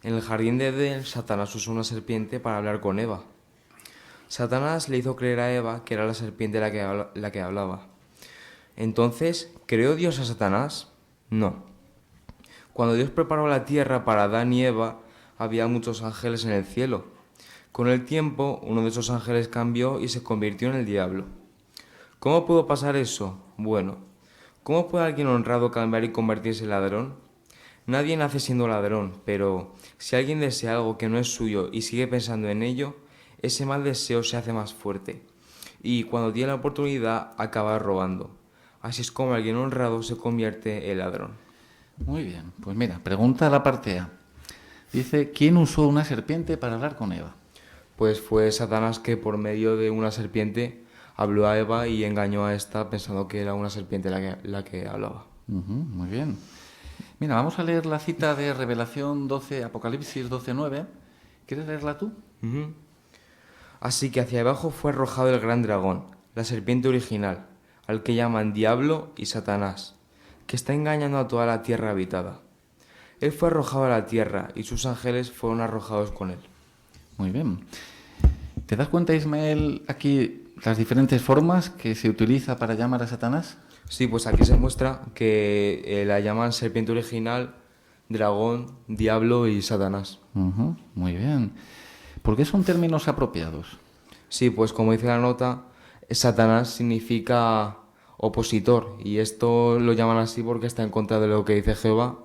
En el jardín de Edén, Satanás usó una serpiente para hablar con Eva. Satanás le hizo creer a Eva que era la serpiente la que hablaba. Entonces, ¿creó Dios a Satanás? No. Cuando Dios preparó la tierra para Adán y Eva, había muchos ángeles en el cielo. Con el tiempo, uno de esos ángeles cambió y se convirtió en el diablo. ¿Cómo pudo pasar eso? Bueno, ¿cómo puede alguien honrado cambiar y convertirse en ladrón? Nadie nace siendo ladrón, pero si alguien desea algo que no es suyo y sigue pensando en ello, ese mal deseo se hace más fuerte. Y cuando tiene la oportunidad, acaba robando. Así es como alguien honrado se convierte en ladrón. Muy bien, pues mira, pregunta a la parte A. Dice, ¿quién usó una serpiente para hablar con Eva? Pues fue Satanás que por medio de una serpiente habló a Eva y engañó a esta pensando que era una serpiente la que hablaba. Muy bien. Mira, vamos a leer la cita de Revelación 12, Apocalipsis 12:9. ¿Quieres leerla tú? Así que hacia abajo fue arrojado el gran dragón, la serpiente original, al que llaman Diablo y Satanás, que está engañando a toda la tierra habitada. Él fue arrojado a la tierra y sus ángeles fueron arrojados con él. Muy bien. ¿Te das cuenta, Ismael, aquí las diferentes formas que se utiliza para llamar a Satanás? Sí, pues aquí se muestra que la llaman serpiente original, dragón, diablo y Satanás. Muy bien. ¿Por qué son términos apropiados? Sí, pues como dice la nota, Satanás significa opositor y esto lo llaman así porque está en contra de lo que dice Jehová.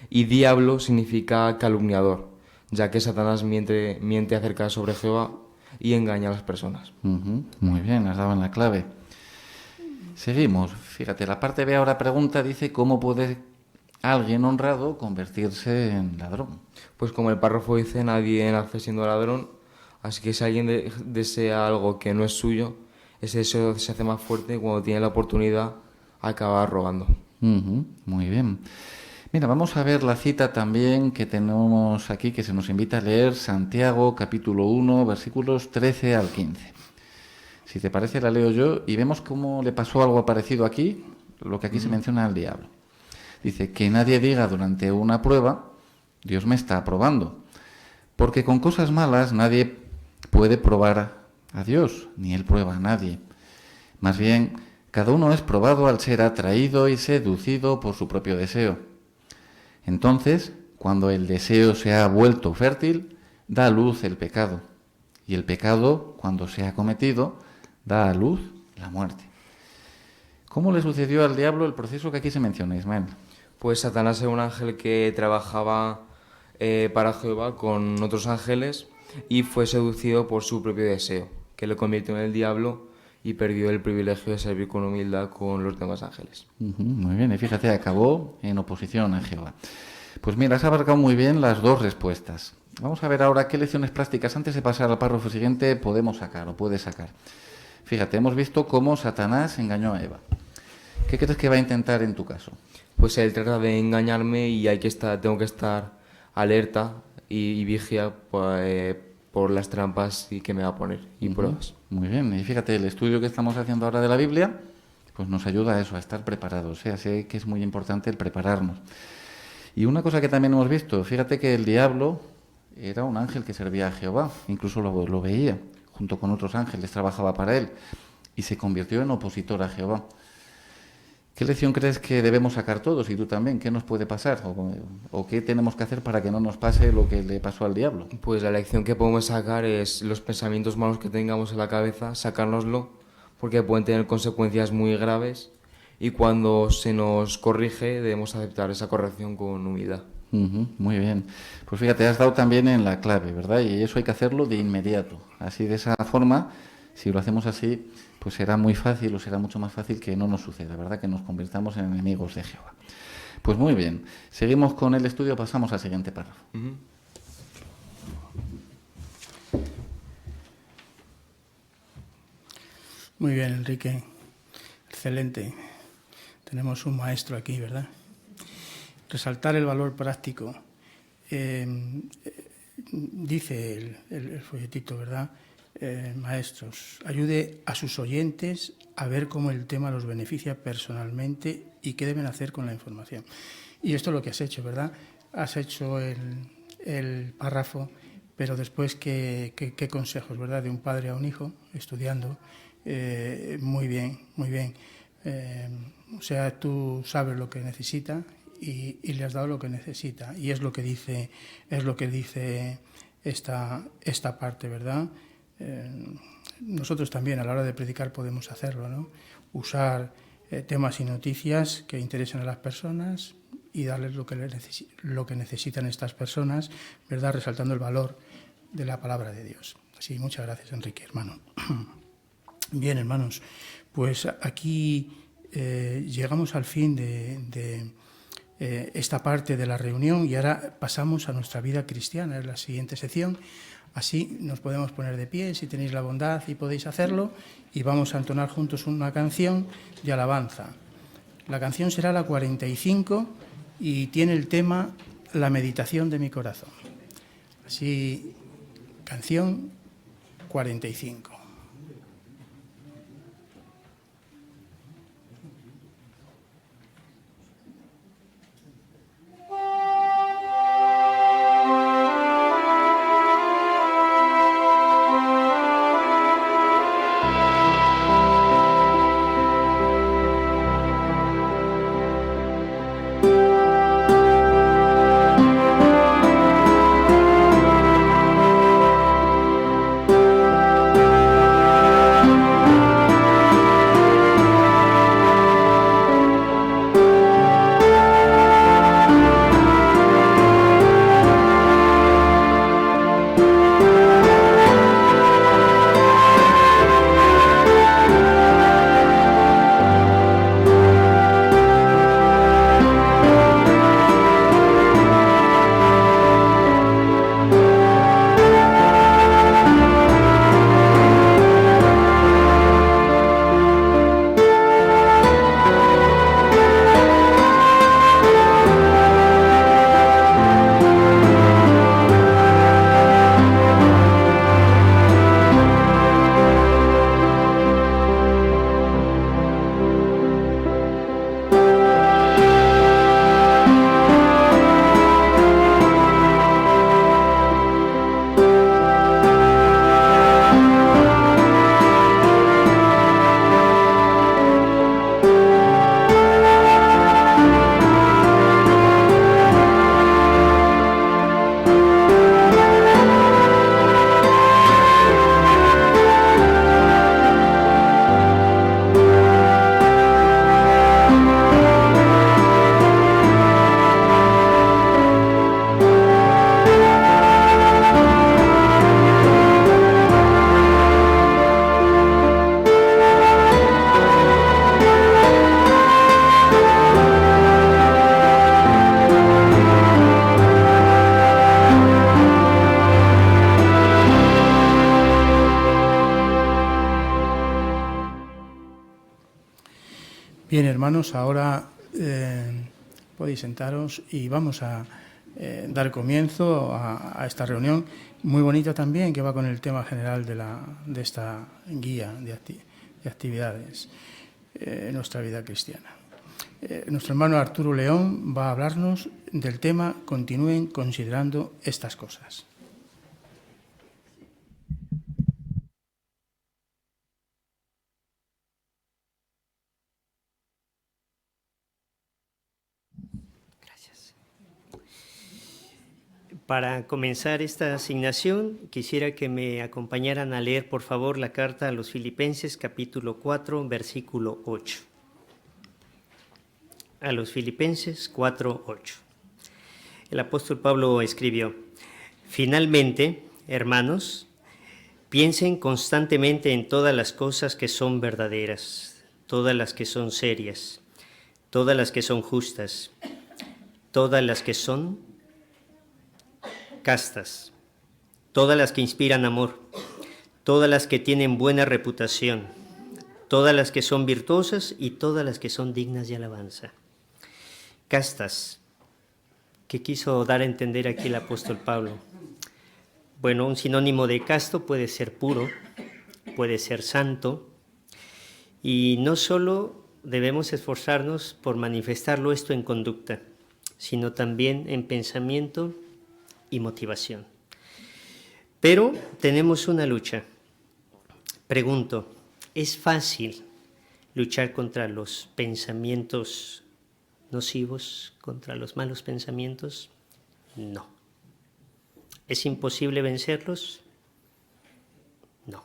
Y diablo significa calumniador, ya que Satanás miente acerca sobre Jehová y engaña a las personas. Muy bien, has dado en la clave. Seguimos. Fíjate, la parte B ahora pregunta, dice, ¿cómo puede alguien honrado convertirse en ladrón? Pues como el párrafo dice, nadie nace siendo ladrón, así que si alguien desea algo que no es suyo, ese deseo se hace más fuerte y cuando tiene la oportunidad acaba robando. Muy bien. Mira, vamos a ver la cita también que tenemos aquí, que se nos invita a leer Santiago, capítulo 1, versículos 13 al 15. Si te parece, la leo yo y vemos cómo le pasó algo parecido aquí, lo que aquí se menciona al diablo. Dice, que nadie diga durante una prueba, Dios me está probando, porque con cosas malas nadie puede probar a Dios, ni Él prueba a nadie. Más bien, cada uno es probado al ser atraído y seducido por su propio deseo. Entonces, cuando el deseo se ha vuelto fértil, da a luz el pecado, y el pecado, cuando se ha cometido, da a luz la muerte. ¿Cómo le sucedió al diablo el proceso que aquí se menciona, Ismael? Pues Satanás era un ángel que trabajaba para Jehová con otros ángeles y fue seducido por su propio deseo, que le convirtió en el diablo y perdió el privilegio de servir con humildad con los demás ángeles. Muy bien, y fíjate, acabó en oposición a Jehová. Pues mira, has abarcado muy bien las dos respuestas. Vamos a ver ahora qué lecciones prácticas, antes de pasar al párrafo siguiente, podemos sacar o puedes sacar. Fíjate, hemos visto cómo Satanás engañó a Eva. ¿Qué crees que va a intentar en tu caso? Pues él trata de engañarme y tengo que estar alerta y vigia por las trampas que me va a poner y pruebas. Muy bien, y fíjate, el estudio que estamos haciendo ahora de la Biblia, pues nos ayuda a eso, a estar preparados. Sé que es muy importante el prepararnos. Y una cosa que también hemos visto, fíjate que el diablo era un ángel que servía a Jehová, incluso lo veía, junto con otros ángeles, trabajaba para él, y se convirtió en opositor a Jehová. ¿Qué lección crees que debemos sacar todos y tú también? ¿Qué nos puede pasar? ¿O qué tenemos que hacer para que no nos pase lo que le pasó al diablo? Pues la lección que podemos sacar es los pensamientos malos que tengamos en la cabeza, sacárnoslo, porque pueden tener consecuencias muy graves y cuando se nos corrige debemos aceptar esa corrección con humildad. Muy bien. Pues fíjate, has dado también en la clave, ¿verdad? Y eso hay que hacerlo de inmediato. Así, de esa forma, Si lo hacemos así, pues será muy fácil o será mucho más fácil que no nos suceda, ¿verdad? Que nos convirtamos en enemigos de Jehová. Pues muy bien, seguimos con el estudio, pasamos al siguiente párrafo. Muy bien, Enrique. Excelente. Tenemos un maestro aquí, ¿verdad? Resaltar el valor práctico. Dice el folletito, ¿verdad? Maestros, ayude a sus oyentes a ver cómo el tema los beneficia personalmente y qué deben hacer con la información. Y esto es lo que has hecho, ¿verdad? Has hecho el párrafo, pero después, ¿qué consejos, ¿verdad? De un padre a un hijo, estudiando. Muy bien, muy bien. O sea, tú sabes lo que necesita y le has dado lo que necesita. Y es lo que dice esta parte, ¿verdad? Nosotros también a la hora de predicar podemos hacerlo, ¿no? Usar temas y noticias que interesen a las personas y darles lo que necesitan estas personas, ¿verdad? Resaltando el valor de la palabra de Dios. Así, muchas gracias, Enrique, hermano. Bien, hermanos, pues aquí llegamos al fin de esta parte de la reunión y ahora pasamos a nuestra vida cristiana, es la siguiente sección. Así nos podemos poner de pie, si tenéis la bondad y podéis hacerlo, y vamos a entonar juntos una canción de alabanza. La canción será la 45 y tiene el tema La meditación de mi corazón. Así, canción 45. Bien, hermanos, ahora podéis sentaros y vamos a dar comienzo a esta reunión muy bonita también, que va con el tema general de esta guía de actividades en nuestra vida cristiana. Nuestro hermano Arturo León va a hablarnos del tema Continúen considerando estas cosas. Para comenzar esta asignación, quisiera que me acompañaran a leer, por favor, la carta a los Filipenses, capítulo 4, versículo 8. A los Filipenses 4, 8. El apóstol Pablo escribió: Finalmente, hermanos, Piensen constantemente en todas las cosas que son verdaderas, todas las que son serias, todas las que son justas, todas las que son castas, todas las que inspiran amor, todas las que tienen buena reputación, todas las que son virtuosas y todas las que son dignas de alabanza. Castas. ¿Qué quiso dar a entender aquí el apóstol Pablo? Bueno, un sinónimo de casto puede ser puro, puede ser santo, y no solo debemos esforzarnos por manifestarlo esto en conducta, sino también en pensamiento y motivación. Pero tenemos una lucha. Pregunto, ¿es fácil luchar contra los pensamientos nocivos, contra los malos pensamientos? No. ¿Es imposible vencerlos? No.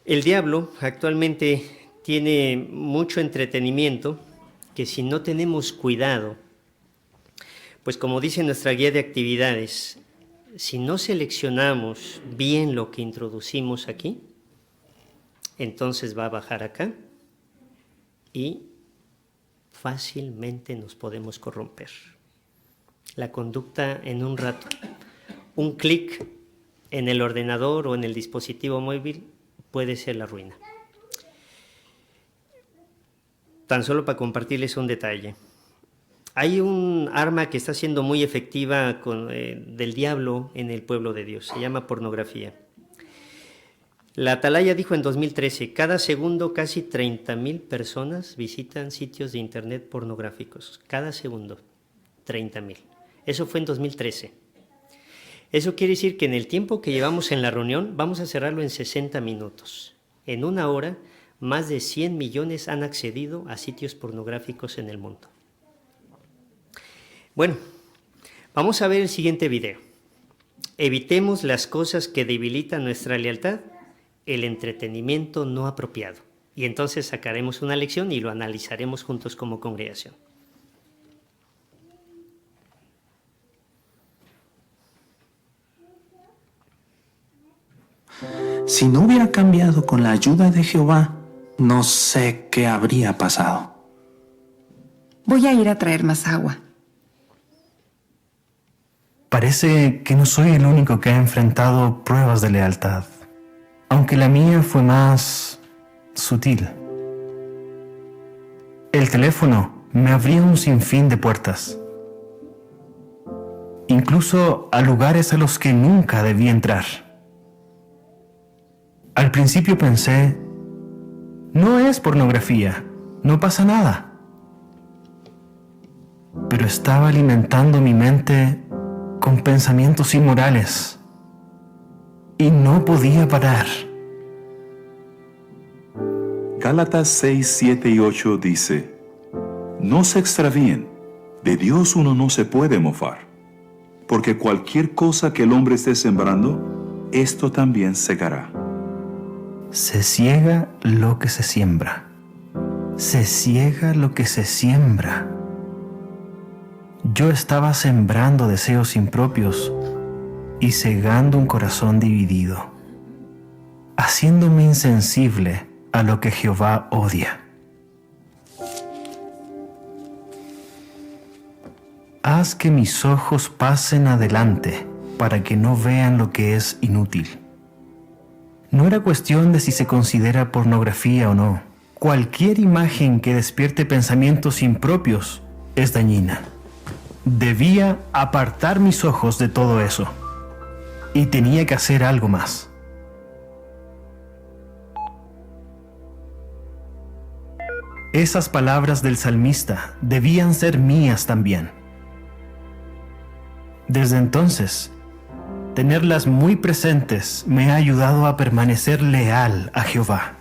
El diablo actualmente tiene mucho entretenimiento que si no tenemos cuidado, pues como dice nuestra guía de actividades, si no seleccionamos bien lo que introducimos aquí, entonces va a bajar acá y fácilmente nos podemos corromper. La conducta en un rato, un clic en el ordenador o en el dispositivo móvil puede ser la ruina. Tan solo para compartirles un detalle. Hay un arma que está siendo muy efectiva del diablo en el pueblo de Dios, se llama pornografía. La Atalaya dijo en 2013, cada segundo casi 30,000 personas visitan sitios de internet pornográficos. Cada segundo, 30,000. Eso fue en 2013. Eso quiere decir que en el tiempo que llevamos en la reunión, vamos a cerrarlo en 60 minutos. En una hora, más de 100 millones han accedido a sitios pornográficos en el mundo. Bueno, vamos a ver el siguiente video. Evitemos las cosas que debilitan nuestra lealtad, el entretenimiento no apropiado. Y entonces sacaremos una lección y lo analizaremos juntos como congregación. Si no hubiera cambiado con la ayuda de Jehová, no sé qué habría pasado. Voy a ir a traer más agua. Parece que no soy el único que ha enfrentado pruebas de lealtad, aunque la mía fue más sutil. El teléfono me abría un sinfín de puertas, incluso a lugares a los que nunca debí entrar. Al principio pensé, no es pornografía, no pasa nada. Pero estaba alimentando mi mente con pensamientos inmorales y no podía parar. Gálatas 6, 7 y 8 dice: No se extravíen, de Dios uno no se puede mofar, porque cualquier cosa que el hombre esté sembrando, esto también segará. Se ciega lo que se siembra. Se ciega lo que se siembra. Yo estaba sembrando deseos impropios y cegando un corazón dividido, haciéndome insensible a lo que Jehová odia. Haz que mis ojos pasen adelante para que no vean lo que es inútil. No era cuestión de si se considera pornografía o no. Cualquier imagen que despierte pensamientos impropios es dañina. Debía apartar mis ojos de todo eso. Y tenía que hacer algo más. Esas palabras del salmista debían ser mías también. Desde entonces, tenerlas muy presentes me ha ayudado a permanecer leal a Jehová.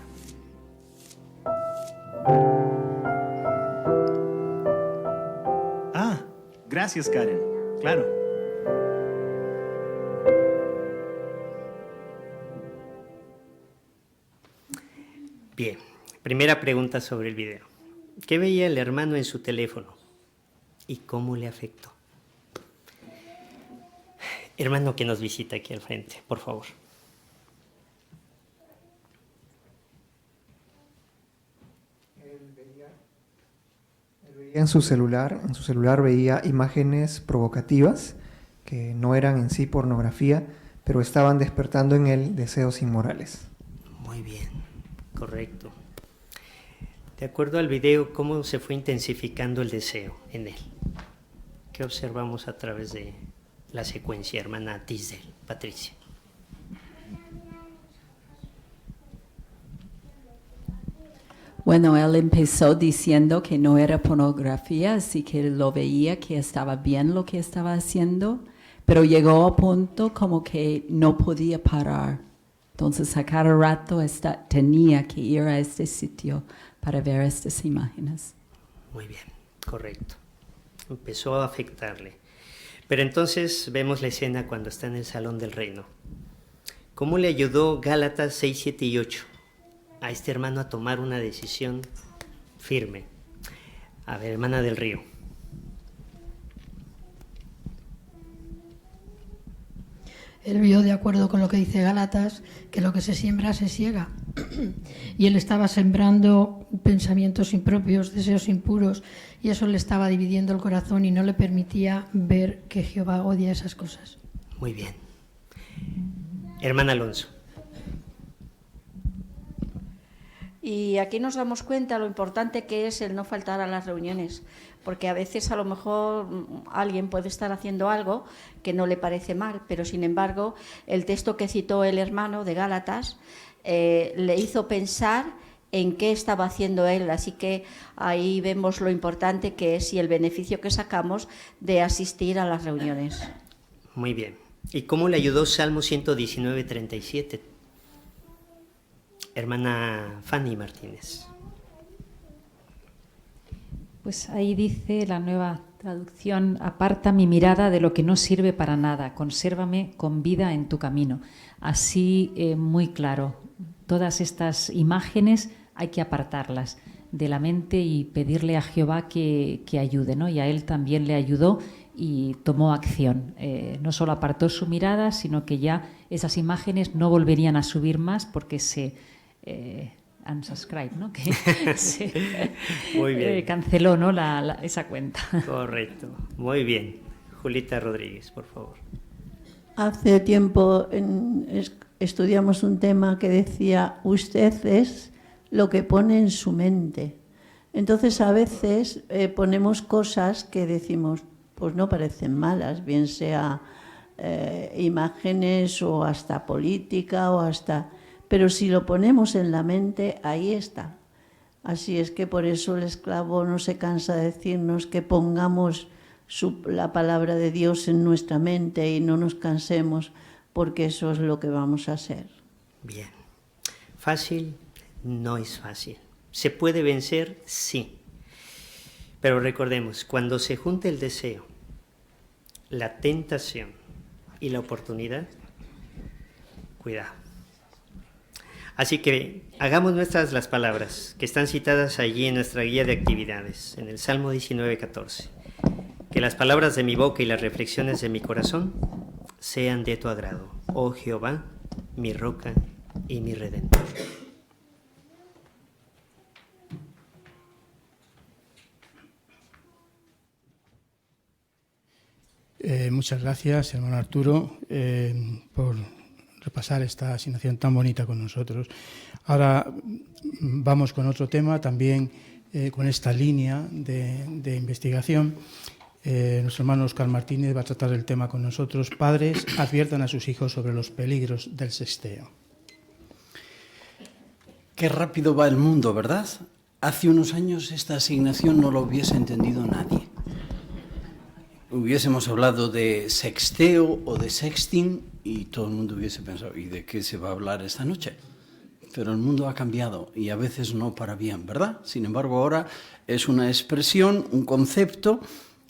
Gracias, Karen. Claro. Bien, primera pregunta sobre el video. ¿Qué veía el hermano en su teléfono? ¿Y cómo le afectó? hermano que nos visita aquí al frente, por favor. En su celular veía imágenes provocativas que no eran en sí pornografía, pero estaban despertando en él deseos inmorales. Muy bien, correcto. De acuerdo al video, ¿cómo se fue intensificando el deseo en él? ¿Qué observamos a través de la secuencia, hermana Tisdel, Patricia? Bueno, él empezó diciendo que no era pornografía, así que lo veía, que estaba bien lo que estaba haciendo, pero llegó a punto como que no podía parar. Entonces a cada rato tenía que ir a este sitio para ver estas imágenes. Muy bien, correcto. Empezó a afectarle. Pero entonces vemos la escena cuando está en el Salón del Reino. ¿Cómo le ayudó Gálatas 6, 7 y 8 a este hermano a tomar una decisión firme? A ver, hermana del Río. Él vio, de acuerdo con lo que dice Gálatas, que lo que se siembra se siega. Y él estaba sembrando pensamientos impropios, deseos impuros, y eso le estaba dividiendo el corazón y no le permitía ver que Jehová odia esas cosas. Muy bien. Hermana Alonso. Y aquí nos damos cuenta lo importante que es el no faltar a las reuniones, porque a veces a lo mejor alguien puede estar haciendo algo que no le parece mal, pero sin embargo el texto que citó el hermano de Gálatas le hizo pensar en qué estaba haciendo él, así que ahí vemos lo importante que es y el beneficio que sacamos de asistir a las reuniones. Muy bien. ¿Y cómo le ayudó Salmo 119, 37? Hermana Fanny Martínez. Pues ahí dice la nueva traducción: aparta mi mirada de lo que no sirve para nada, consérvame con vida en tu camino. Así, muy claro, todas estas imágenes hay que apartarlas de la mente y pedirle a Jehová que ayude, ¿no? Y a él también le ayudó y tomó acción. No solo apartó su mirada, sino que ya esas imágenes no volverían a subir más porque se unsubscribe, ¿no? Que se Muy bien. Canceló, ¿no? esa cuenta. Correcto. Muy bien. Julita Rodríguez, por favor. Hace tiempo estudiamos un tema que decía: usted es lo que pone en su mente. Entonces a veces ponemos cosas que decimos, pues no parecen malas, bien sea imágenes o hasta política o hasta... Pero si lo ponemos en la mente, ahí está. Así es que por eso el esclavo no se cansa de decirnos que pongamos la palabra de Dios en nuestra mente y no nos cansemos, porque eso es lo que vamos a hacer. Bien. ¿Fácil? No es fácil. ¿Se puede vencer? Sí. Pero recordemos, cuando se junta el deseo, la tentación y la oportunidad, cuidado. Así que hagamos nuestras las palabras que están citadas allí en nuestra guía de actividades, en el Salmo 19:14. Que las palabras de mi boca y las reflexiones de mi corazón sean de tu agrado, oh Jehová, mi roca y mi redentor. Muchas gracias, hermano Arturo, por repasar esta asignación tan bonita con nosotros. Ahora vamos con otro tema, también con esta línea de investigación. Nuestro hermano Óscar Martínez va a tratar el tema con nosotros. Padres adviertan a sus hijos sobre los peligros del sexteo. Qué rápido va el mundo, ¿verdad? Hace unos años esta asignación no lo hubiese entendido nadie. Hubiésemos hablado de sexteo o de sexting y todo el mundo hubiese pensado, ¿y de qué se va a hablar esta noche? Pero el mundo ha cambiado y a veces no para bien, ¿verdad? Sin embargo, ahora es una expresión, un concepto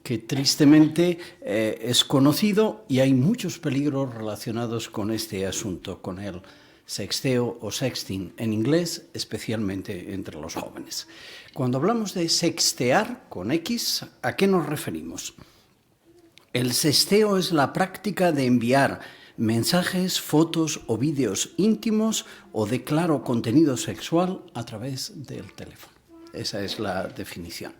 que tristemente es conocido y hay muchos peligros relacionados con este asunto, con el sexteo o sexting en inglés, especialmente entre los jóvenes. Cuando hablamos de sextear con X, ¿a qué nos referimos? El sexteo es la práctica de enviar mensajes, fotos o vídeos íntimos o de claro contenido sexual a través del teléfono. Esa es la definición.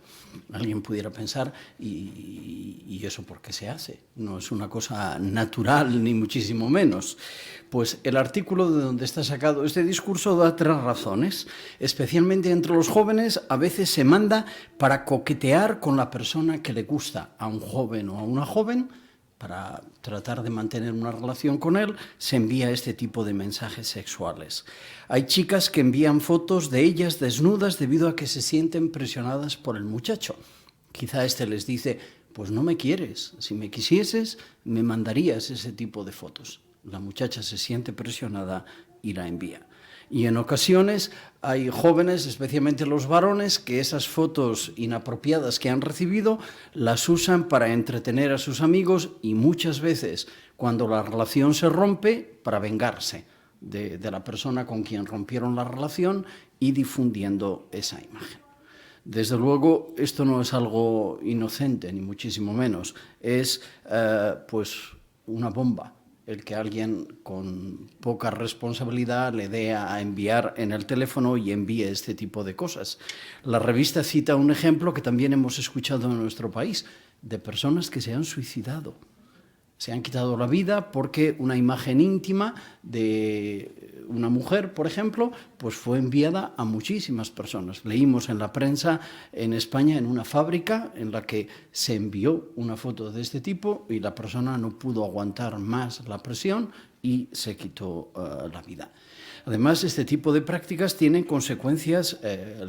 Alguien pudiera pensar, ¿y eso por qué se hace? No es una cosa natural, ni muchísimo menos. Pues el artículo de donde está sacado este discurso da 3 razones. Especialmente entre los jóvenes, a veces se manda para coquetear con la persona que le gusta, a un joven o a una joven. Para tratar de mantener una relación con él, se envía este tipo de mensajes sexuales. Hay chicas que envían fotos de ellas desnudas debido a que se sienten presionadas por el muchacho. Quizá este les dice, pues no me quieres, si me quisieses, me mandarías ese tipo de fotos. La muchacha se siente presionada y la envía. Y en ocasiones hay jóvenes, especialmente los varones, que esas fotos inapropiadas que han recibido las usan para entretener a sus amigos y muchas veces, cuando la relación se rompe, para vengarse de la persona con quien rompieron la relación y difundiendo esa imagen. Desde luego, esto no es algo inocente, ni muchísimo menos. Es pues una bomba el que alguien con poca responsabilidad le dé a enviar en el teléfono y envíe este tipo de cosas. La revista cita un ejemplo que también hemos escuchado en nuestro país, de personas que se han suicidado. Se han quitado la vida porque una imagen íntima de una mujer, por ejemplo, pues fue enviada a muchísimas personas. Leímos en la prensa en España en una fábrica en la que se envió una foto de este tipo y la persona no pudo aguantar más la presión y se quitó la vida. Además, este tipo de prácticas tienen consecuencias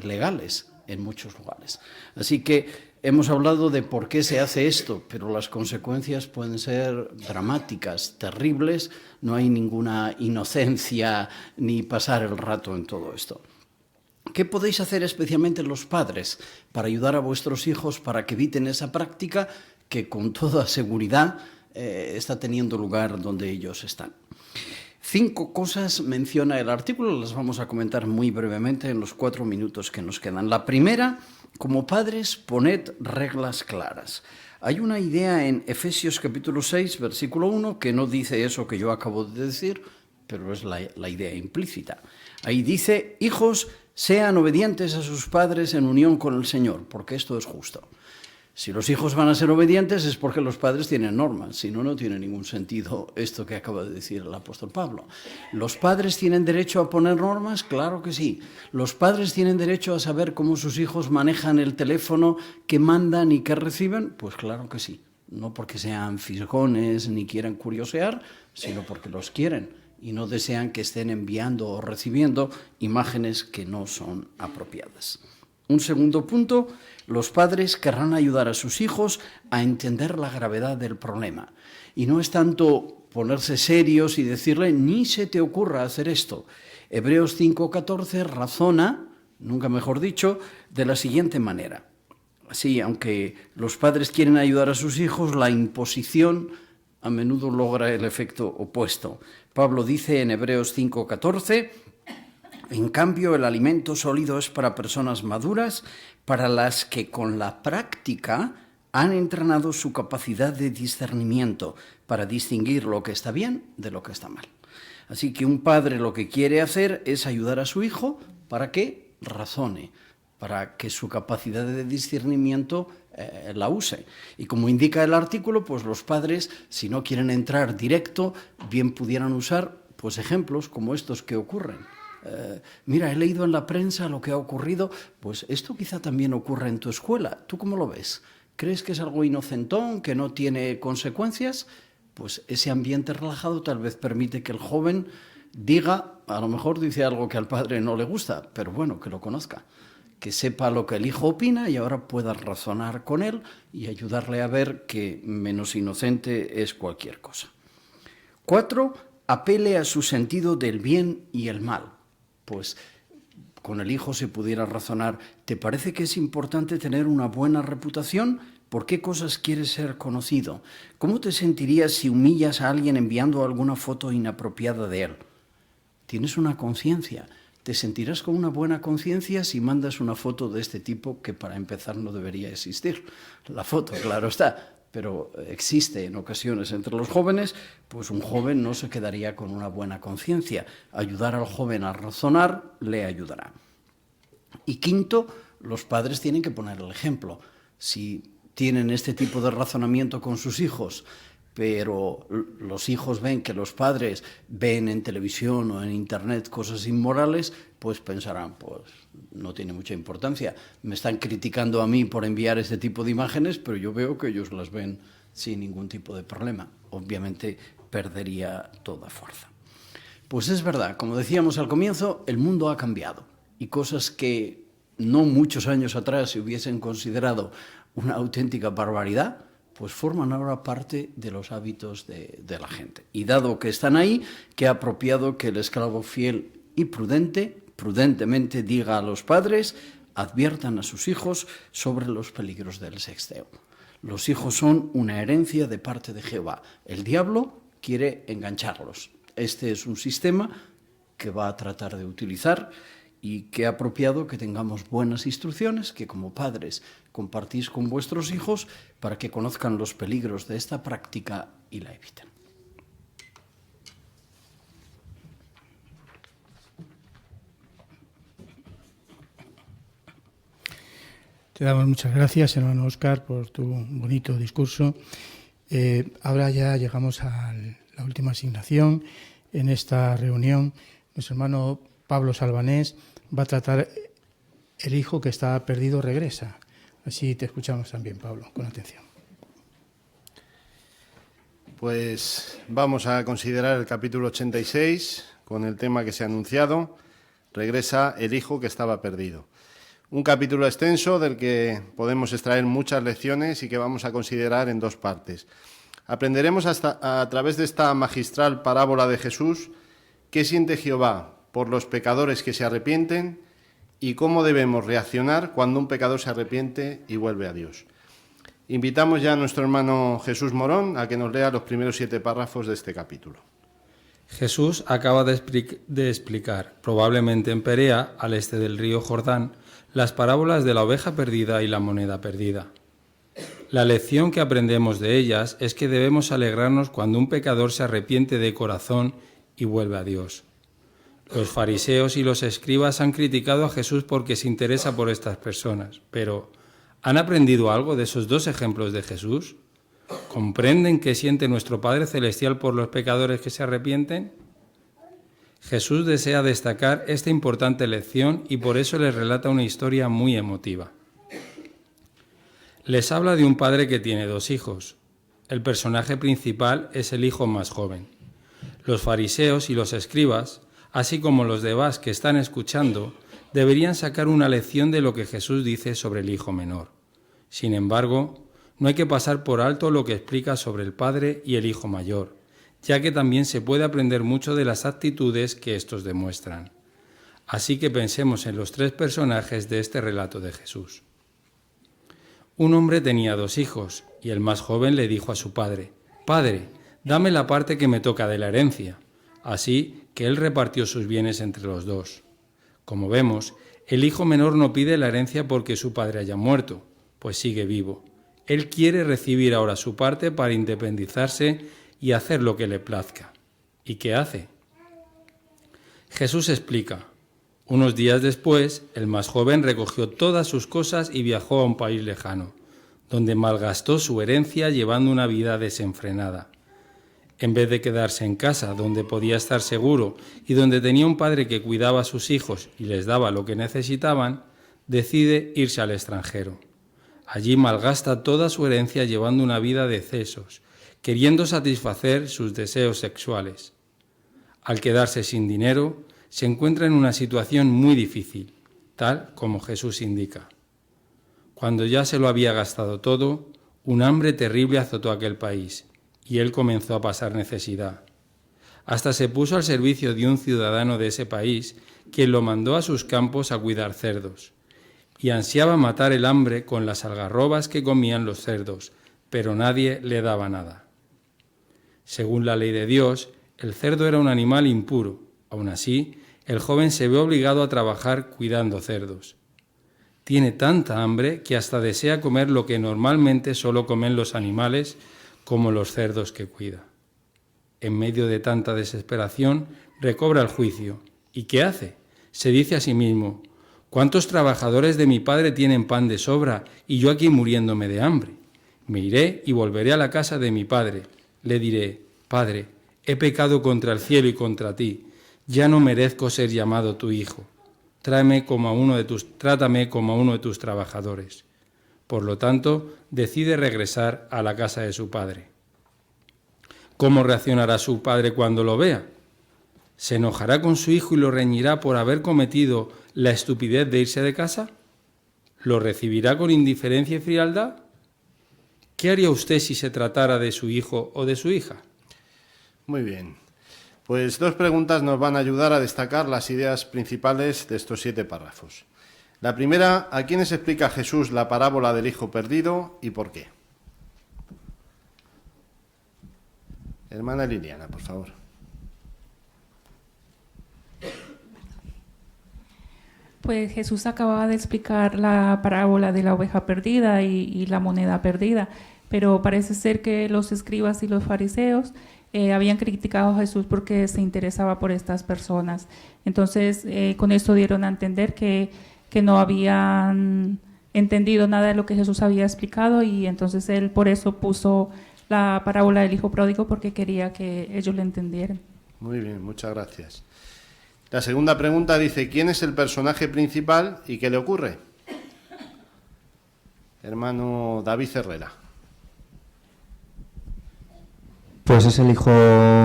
legales en muchos lugares. Así que hemos hablado de por qué se hace esto, pero las consecuencias pueden ser dramáticas, terribles. No hay ninguna inocencia ni pasar el rato en todo esto. ¿Qué podéis hacer especialmente los padres para ayudar a vuestros hijos para que eviten esa práctica que con toda seguridad está teniendo lugar donde ellos están? 5 cosas menciona el artículo, las vamos a comentar muy brevemente en los 4 minutos que nos quedan. La primera, como padres, poned reglas claras. Hay una idea en Efesios capítulo 6, versículo 1, que no dice eso que yo acabo de decir, pero es la idea implícita. Ahí dice, hijos, sean obedientes a sus padres en unión con el Señor, porque esto es justo. Si los hijos van a ser obedientes es porque los padres tienen normas, si no, no tiene ningún sentido esto que acaba de decir el apóstol Pablo. ¿Los padres tienen derecho a poner normas? Claro que sí. ¿Los padres tienen derecho a saber cómo sus hijos manejan el teléfono, qué mandan y qué reciben? Pues claro que sí. No porque sean fisgones ni quieran curiosear, sino porque los quieren y no desean que estén enviando o recibiendo imágenes que no son apropiadas. Un segundo punto, los padres querrán ayudar a sus hijos a entender la gravedad del problema. Y no es tanto ponerse serios y decirle, ni se te ocurra hacer esto. Hebreos 5:14 razona, nunca mejor dicho, de la siguiente manera. Así, aunque los padres quieren ayudar a sus hijos, la imposición a menudo logra el efecto opuesto. Pablo dice en Hebreos 5:14, en cambio, el alimento sólido es para personas maduras, para las que con la práctica han entrenado su capacidad de discernimiento para distinguir lo que está bien de lo que está mal. Así que un padre lo que quiere hacer es ayudar a su hijo para que razone, para que su capacidad de discernimiento la use. Y como indica el artículo, pues los padres, si no quieren entrar directo, bien pudieran usar pues ejemplos como estos que ocurren. Mira, he leído en la prensa lo que ha ocurrido, pues esto quizá también ocurre en tu escuela. ¿Tú cómo lo ves? ¿Crees que es algo inocentón, que no tiene consecuencias? Pues ese ambiente relajado tal vez permite que el joven diga, a lo mejor dice algo que al padre no le gusta, pero bueno, que lo conozca, que sepa lo que el hijo opina y ahora pueda razonar con él y ayudarle a ver que menos inocente es cualquier cosa. 4, apele a su sentido del bien y el mal. Pues con el hijo se pudiera razonar, ¿te parece que es importante tener una buena reputación? ¿Por qué cosas quieres ser conocido? ¿Cómo te sentirías si humillas a alguien enviando alguna foto inapropiada de él? ¿Tienes una conciencia? ¿Te sentirás con una buena conciencia si mandas una foto de este tipo que para empezar no debería existir? La foto, claro está, pero existe en ocasiones entre los jóvenes, pues un joven no se quedaría con una buena conciencia. Ayudar al joven a razonar le ayudará. Y quinto, los padres tienen que poner el ejemplo. Si tienen este tipo de razonamiento con sus hijos, pero los hijos ven que los padres ven en televisión o en internet cosas inmorales, pues pensarán, pues no tiene mucha importancia. Me están criticando a mí por enviar este tipo de imágenes, pero yo veo que ellos las ven sin ningún tipo de problema. Obviamente perdería toda fuerza. Pues es verdad, como decíamos al comienzo, el mundo ha cambiado y cosas que no muchos años atrás se hubiesen considerado una auténtica barbaridad, pues forman ahora parte de los hábitos de la gente. Y dado que están ahí, qué apropiado que el esclavo fiel y prudentemente diga a los padres, adviertan a sus hijos sobre los peligros del sexteo. Los hijos son una herencia de parte de Jehová. El diablo quiere engancharlos. Este es un sistema que va a tratar de utilizar, y qué apropiado que tengamos buenas instrucciones que como padres compartís con vuestros hijos para que conozcan los peligros de esta práctica y la eviten. Te damos muchas gracias, hermano Óscar, por tu bonito discurso. Ahora ya llegamos a la última asignación en esta reunión. Nuestro hermano Pablo Salvanés va a tratar el hijo que está perdido regresa. Así te escuchamos también, Pablo, con atención. Pues vamos a considerar el capítulo 86 con el tema que se ha anunciado, regresa el hijo que estaba perdido. Un capítulo extenso del que podemos extraer muchas lecciones y que vamos a considerar en dos partes. Aprenderemos a través de esta magistral parábola de Jesús qué siente Jehová por los pecadores que se arrepienten y cómo debemos reaccionar cuando un pecador se arrepiente y vuelve a Dios. Invitamos ya a nuestro hermano Jesús Morón a que nos lea los primeros 7 párrafos de este capítulo. Jesús acaba de explicar, probablemente en Perea, al este del río Jordán, las parábolas de la oveja perdida y la moneda perdida. La lección que aprendemos de ellas es que debemos alegrarnos cuando un pecador se arrepiente de corazón y vuelve a Dios. Los fariseos y los escribas han criticado a Jesús porque se interesa por estas personas, pero ¿han aprendido algo de esos dos ejemplos de Jesús? ¿Comprenden qué siente nuestro Padre Celestial por los pecadores que se arrepienten? Jesús desea destacar esta importante lección y por eso les relata una historia muy emotiva. Les habla de un padre que tiene 2 hijos. El personaje principal es el hijo más joven. Los fariseos y los escribas, así como los demás que están escuchando, deberían sacar una lección de lo que Jesús dice sobre el hijo menor. Sin embargo, no hay que pasar por alto lo que explica sobre el padre y el hijo mayor, ya que también se puede aprender mucho de las actitudes que estos demuestran. Así que pensemos en los 3 personajes de este relato de Jesús. Un hombre tenía 2 hijos, y el más joven le dijo a su padre: «Padre, dame la parte que me toca de la herencia». Así que él repartió sus bienes entre los 2. Como vemos, el hijo menor no pide la herencia porque su padre haya muerto, pues sigue vivo. Él quiere recibir ahora su parte para independizarse y hacer lo que le plazca. ¿Y qué hace? Jesús explica: unos días después, el más joven recogió todas sus cosas y viajó a un país lejano, donde malgastó su herencia llevando una vida desenfrenada. En vez de quedarse en casa, donde podía estar seguro y donde tenía un padre que cuidaba a sus hijos y les daba lo que necesitaban, decide irse al extranjero. Allí malgasta toda su herencia llevando una vida de excesos, queriendo satisfacer sus deseos sexuales. Al quedarse sin dinero, se encuentra en una situación muy difícil, tal como Jesús indica. Cuando ya se lo había gastado todo, un hambre terrible azotó aquel país, y él comenzó a pasar necesidad. Hasta se puso al servicio de un ciudadano de ese país, quien lo mandó a sus campos a cuidar cerdos, y ansiaba matar el hambre con las algarrobas que comían los cerdos, pero nadie le daba nada. Según la ley de Dios, el cerdo era un animal impuro. Aún así, el joven se ve obligado a trabajar cuidando cerdos. Tiene tanta hambre que hasta desea comer lo que normalmente solo comen los animales, como los cerdos que cuida. En medio de tanta desesperación, recobra el juicio. ¿Y qué hace? Se dice a sí mismo: ¿cuántos trabajadores de mi padre tienen pan de sobra y yo aquí muriéndome de hambre? Me iré y volveré a la casa de mi padre. Le diré: Padre, he pecado contra el cielo y contra ti. Ya no merezco ser llamado tu hijo. Trátame como a uno de tus trabajadores. Por lo tanto, decide regresar a la casa de su padre. ¿Cómo reaccionará su padre cuando lo vea? ¿Se enojará con su hijo y lo reñirá por haber cometido la estupidez de irse de casa? ¿Lo recibirá con indiferencia y frialdad? ¿Qué haría usted si se tratara de su hijo o de su hija? Muy bien. Pues 2 preguntas nos van a ayudar a destacar las ideas principales de estos 7 párrafos. La primera: ¿a quiénes explica Jesús la parábola del hijo perdido y por qué? Hermana Liliana, por favor. Pues Jesús acababa de explicar la parábola de la oveja perdida y la moneda perdida, pero parece ser que los escribas y los fariseos habían criticado a Jesús porque se interesaba por estas personas. Entonces, con esto dieron a entender que no habían entendido nada de lo que Jesús había explicado, y entonces él por eso puso la parábola del hijo pródigo, porque quería que ellos lo entendieran. Muy bien, muchas gracias. La segunda pregunta dice: ¿quién es el personaje principal y qué le ocurre? Hermano David Herrera. Pues es el hijo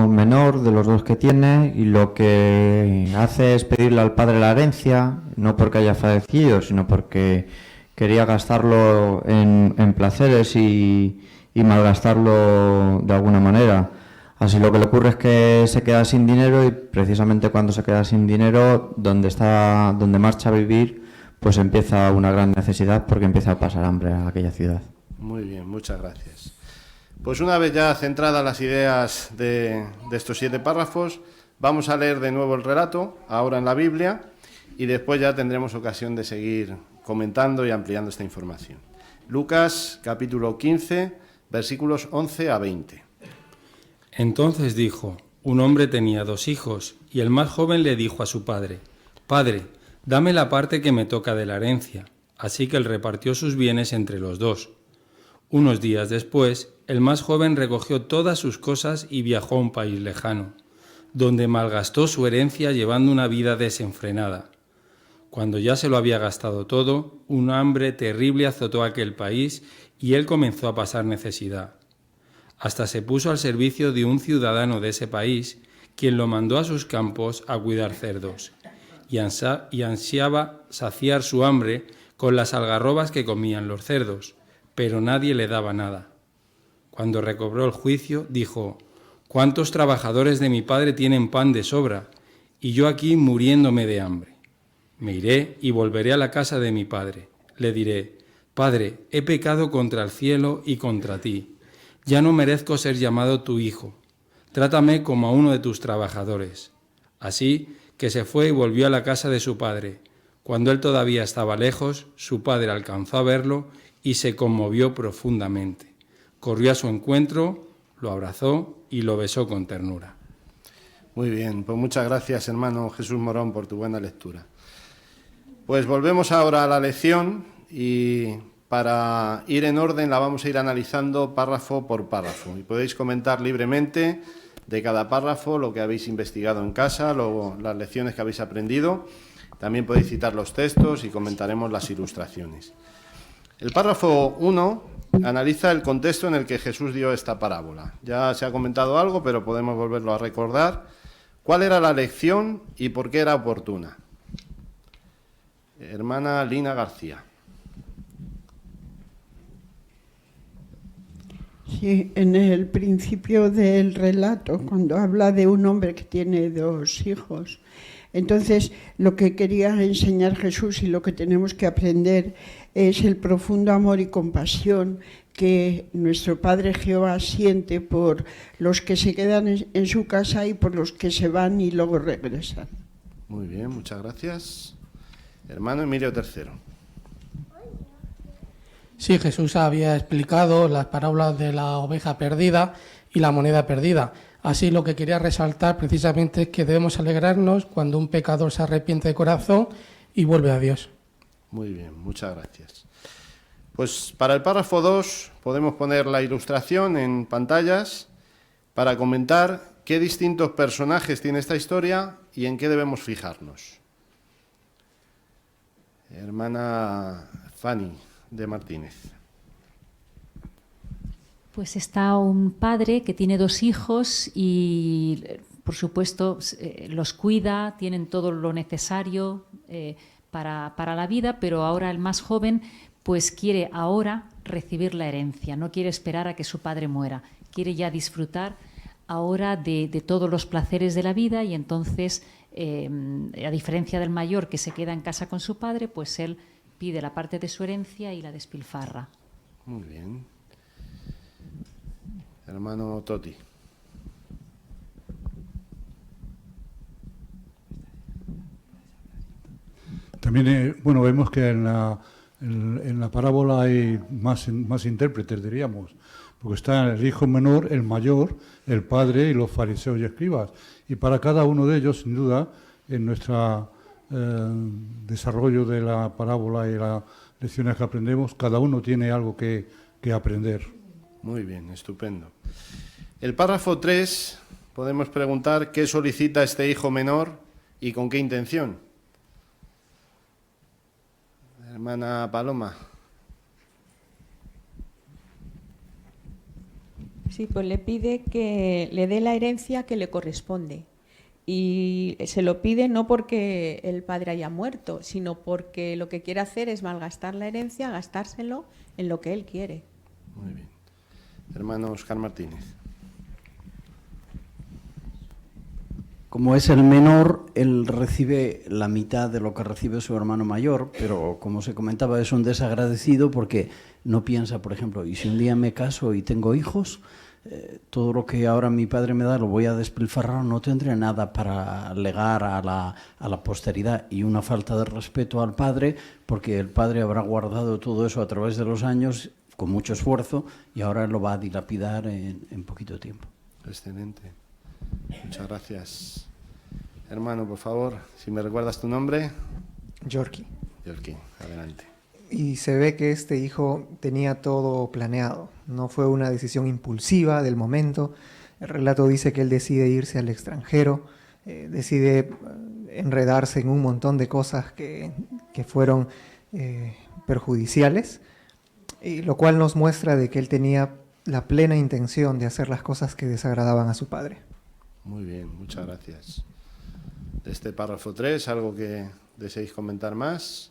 menor de los 2 que tiene, y lo que hace es pedirle al padre la herencia, no porque haya fallecido, sino porque quería gastarlo en placeres y malgastarlo de alguna manera. Así lo que le ocurre es que se queda sin dinero, y precisamente cuando se queda sin dinero, donde marcha a vivir, pues empieza una gran necesidad, porque empieza a pasar hambre a aquella ciudad. Muy bien, muchas gracias. Pues una vez ya centradas las ideas de estos 7 párrafos, vamos a leer de nuevo el relato, ahora en la Biblia, y después ya tendremos ocasión de seguir comentando y ampliando esta información. Lucas, capítulo 15, versículos 11 a 20. Entonces dijo: un hombre tenía 2 hijos, y el más joven le dijo a su padre: Padre, dame la parte que me toca de la herencia. Así que él repartió sus bienes entre los 2. Unos días después, el más joven recogió todas sus cosas y viajó a un país lejano, donde malgastó su herencia llevando una vida desenfrenada. Cuando ya se lo había gastado todo, un hambre terrible azotó aquel país y él comenzó a pasar necesidad. Hasta se puso al servicio de un ciudadano de ese país, quien lo mandó a sus campos a cuidar cerdos, y ansiaba saciar su hambre con las algarrobas que comían los cerdos, pero nadie le daba nada. Cuando recobró el juicio, dijo: ¿cuántos trabajadores de mi padre tienen pan de sobra, y yo aquí muriéndome de hambre? Me iré y volveré a la casa de mi padre. Le diré: Padre, he pecado contra el cielo y contra ti. Ya no merezco ser llamado tu hijo. Trátame como a uno de tus trabajadores. Así que se fue y volvió a la casa de su padre. Cuando él todavía estaba lejos, su padre alcanzó a verlo y se conmovió profundamente. Corrió a su encuentro, lo abrazó y lo besó con ternura. Muy bien, pues muchas gracias, hermano Jesús Morón, por tu buena lectura. Pues volvemos ahora a la lección, y para ir en orden la vamos a ir analizando párrafo por párrafo. Y podéis comentar libremente de cada párrafo lo que habéis investigado en casa, las lecciones que habéis aprendido. También podéis citar los textos y comentaremos las ilustraciones. El párrafo 1 analiza el contexto en el que Jesús dio esta parábola. Ya se ha comentado algo, pero podemos volverlo a recordar. ¿Cuál era la lección y por qué era oportuna? Hermana Lina García. Sí, en el principio del relato, cuando habla de un hombre que tiene 2 hijos, entonces lo que quería enseñar Jesús y lo que tenemos que aprender es el profundo amor y compasión que nuestro Padre Jehová siente por los que se quedan en su casa y por los que se van y luego regresan. Muy bien, muchas gracias. Hermano Emilio III. Sí, Jesús había explicado las parábolas de la oveja perdida y la moneda perdida. Así, lo que quería resaltar precisamente es que debemos alegrarnos cuando un pecador se arrepiente de corazón y vuelve a Dios. Muy bien, muchas gracias. Pues para el párrafo 2 podemos poner la ilustración en pantallas para comentar qué distintos personajes tiene esta historia y en qué debemos fijarnos. Hermana Fanny de Martínez. Pues está un padre que tiene 2 hijos y, por supuesto, los cuida, tienen todo lo necesario para la vida, pero ahora el más joven pues quiere ahora recibir la herencia, no quiere esperar a que su padre muera, quiere ya disfrutar ahora de todos los placeres de la vida y entonces, a diferencia del mayor que se queda en casa con su padre, pues él pide la parte de su herencia y la despilfarra. Muy bien. Hermano Toti. También, vemos que en la parábola hay más intérpretes, diríamos, porque está el hijo menor, el mayor, el padre y los fariseos y escribas. Y para cada uno de ellos, sin duda, en nuestro desarrollo de la parábola y las lecciones que aprendemos, cada uno tiene algo que aprender. Muy bien, estupendo. El párrafo 3 podemos preguntar qué solicita este hijo menor y con qué intención. Hermana Paloma. Sí, pues le pide que le dé la herencia que le corresponde. Y se lo pide no porque el padre haya muerto, sino porque lo que quiere hacer es malgastar la herencia, gastárselo en lo que él quiere. Muy bien. Hermano Óscar Martínez. Como es el menor, él recibe la mitad de lo que recibe su hermano mayor, pero como se comentaba, es un desagradecido porque no piensa, por ejemplo, y si un día me caso y tengo hijos, todo lo que ahora mi padre me da lo voy a despilfarrar, no tendré nada para legar a la posteridad, y una falta de respeto al padre, porque el padre habrá guardado todo eso a través de los años con mucho esfuerzo y ahora lo va a dilapidar en poquito tiempo. Excelente. Muchas gracias. Hermano, por favor, si me recuerdas tu nombre. Yorki. Yorki, adelante. Y se ve que este hijo tenía todo planeado, no fue una decisión impulsiva del momento. El relato dice que él decide irse al extranjero, decide enredarse en un montón de cosas que fueron perjudiciales, y lo cual nos muestra de que él tenía la plena intención de hacer las cosas que desagradaban a su padre. Muy bien, muchas gracias. De este párrafo 3, ¿algo que deseéis comentar más?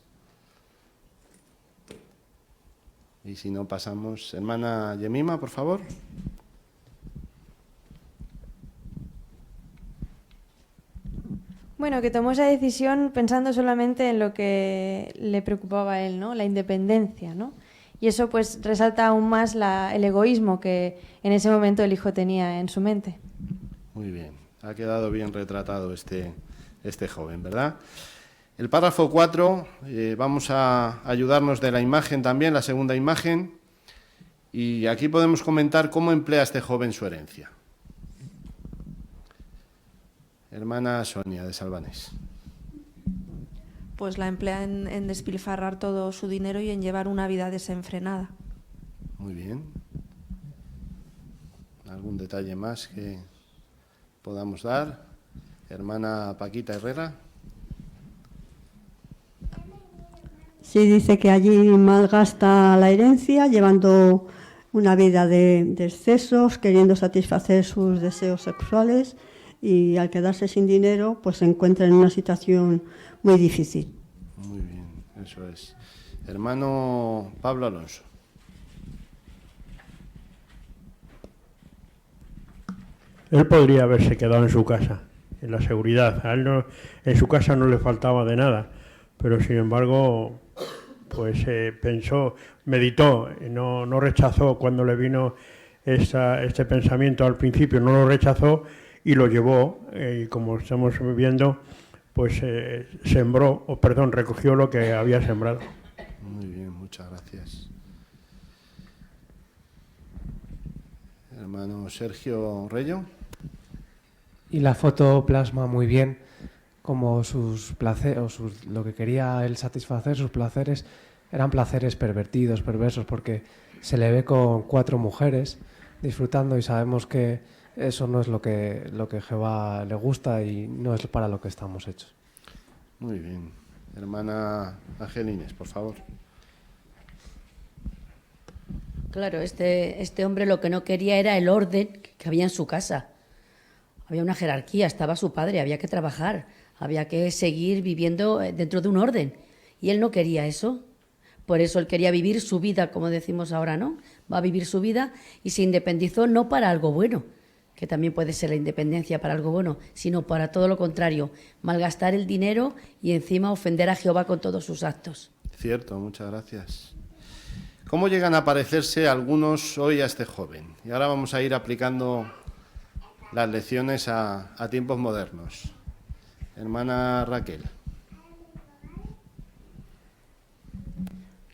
Y si no, pasamos. Hermana Yemima, por favor. Bueno, que tomó esa decisión pensando solamente en lo que le preocupaba a él, ¿no? La independencia, ¿no? Y eso pues resalta aún más el egoísmo que en ese momento el hijo tenía en su mente. Muy bien, ha quedado bien retratado este joven, ¿verdad? El párrafo 4, vamos a ayudarnos de la imagen también, la segunda imagen, y aquí podemos comentar cómo emplea este joven su herencia. Hermana Sonia de Salvanés. Pues la emplea en despilfarrar todo su dinero y en llevar una vida desenfrenada. Muy bien. ¿Algún detalle más que podamos dar? Hermana Paquita Herrera. Sí, dice que allí malgasta la herencia, llevando una vida de excesos, queriendo satisfacer sus deseos sexuales, y al quedarse sin dinero, pues se encuentra en una situación muy difícil. Muy bien, eso es. Hermano Pablo Alonso. Él podría haberse quedado en su casa, en la seguridad. A él no, en su casa no le faltaba de nada, pero sin embargo, pues pensó, meditó, no rechazó cuando le vino este pensamiento al principio, no lo rechazó y lo llevó, y como estamos viendo, pues recogió lo que había sembrado. Muy bien, muchas gracias. Hermano Sergio Reyo. Y la foto plasma muy bien como sus placeres, lo que quería él satisfacer, sus placeres, eran placeres pervertidos, perversos, porque se le ve con 4 mujeres disfrutando y sabemos que eso no es lo que Jehová le gusta y no es para lo que estamos hechos. Muy bien. Hermana Angelines, por favor. Claro, este hombre lo que no quería era el orden que había en su casa. Había una jerarquía, estaba su padre, había que trabajar, había que seguir viviendo dentro de un orden. Y él no quería eso. Por eso él quería vivir su vida, como decimos ahora, ¿no? Va a vivir su vida y se independizó no para algo bueno, que también puede ser la independencia para algo bueno, sino para todo lo contrario, malgastar el dinero y encima ofender a Jehová con todos sus actos. Cierto, muchas gracias. ¿Cómo llegan a parecerse algunos hoy a este joven? Y ahora vamos a ir aplicando las lecciones a tiempos modernos. Hermana Raquel.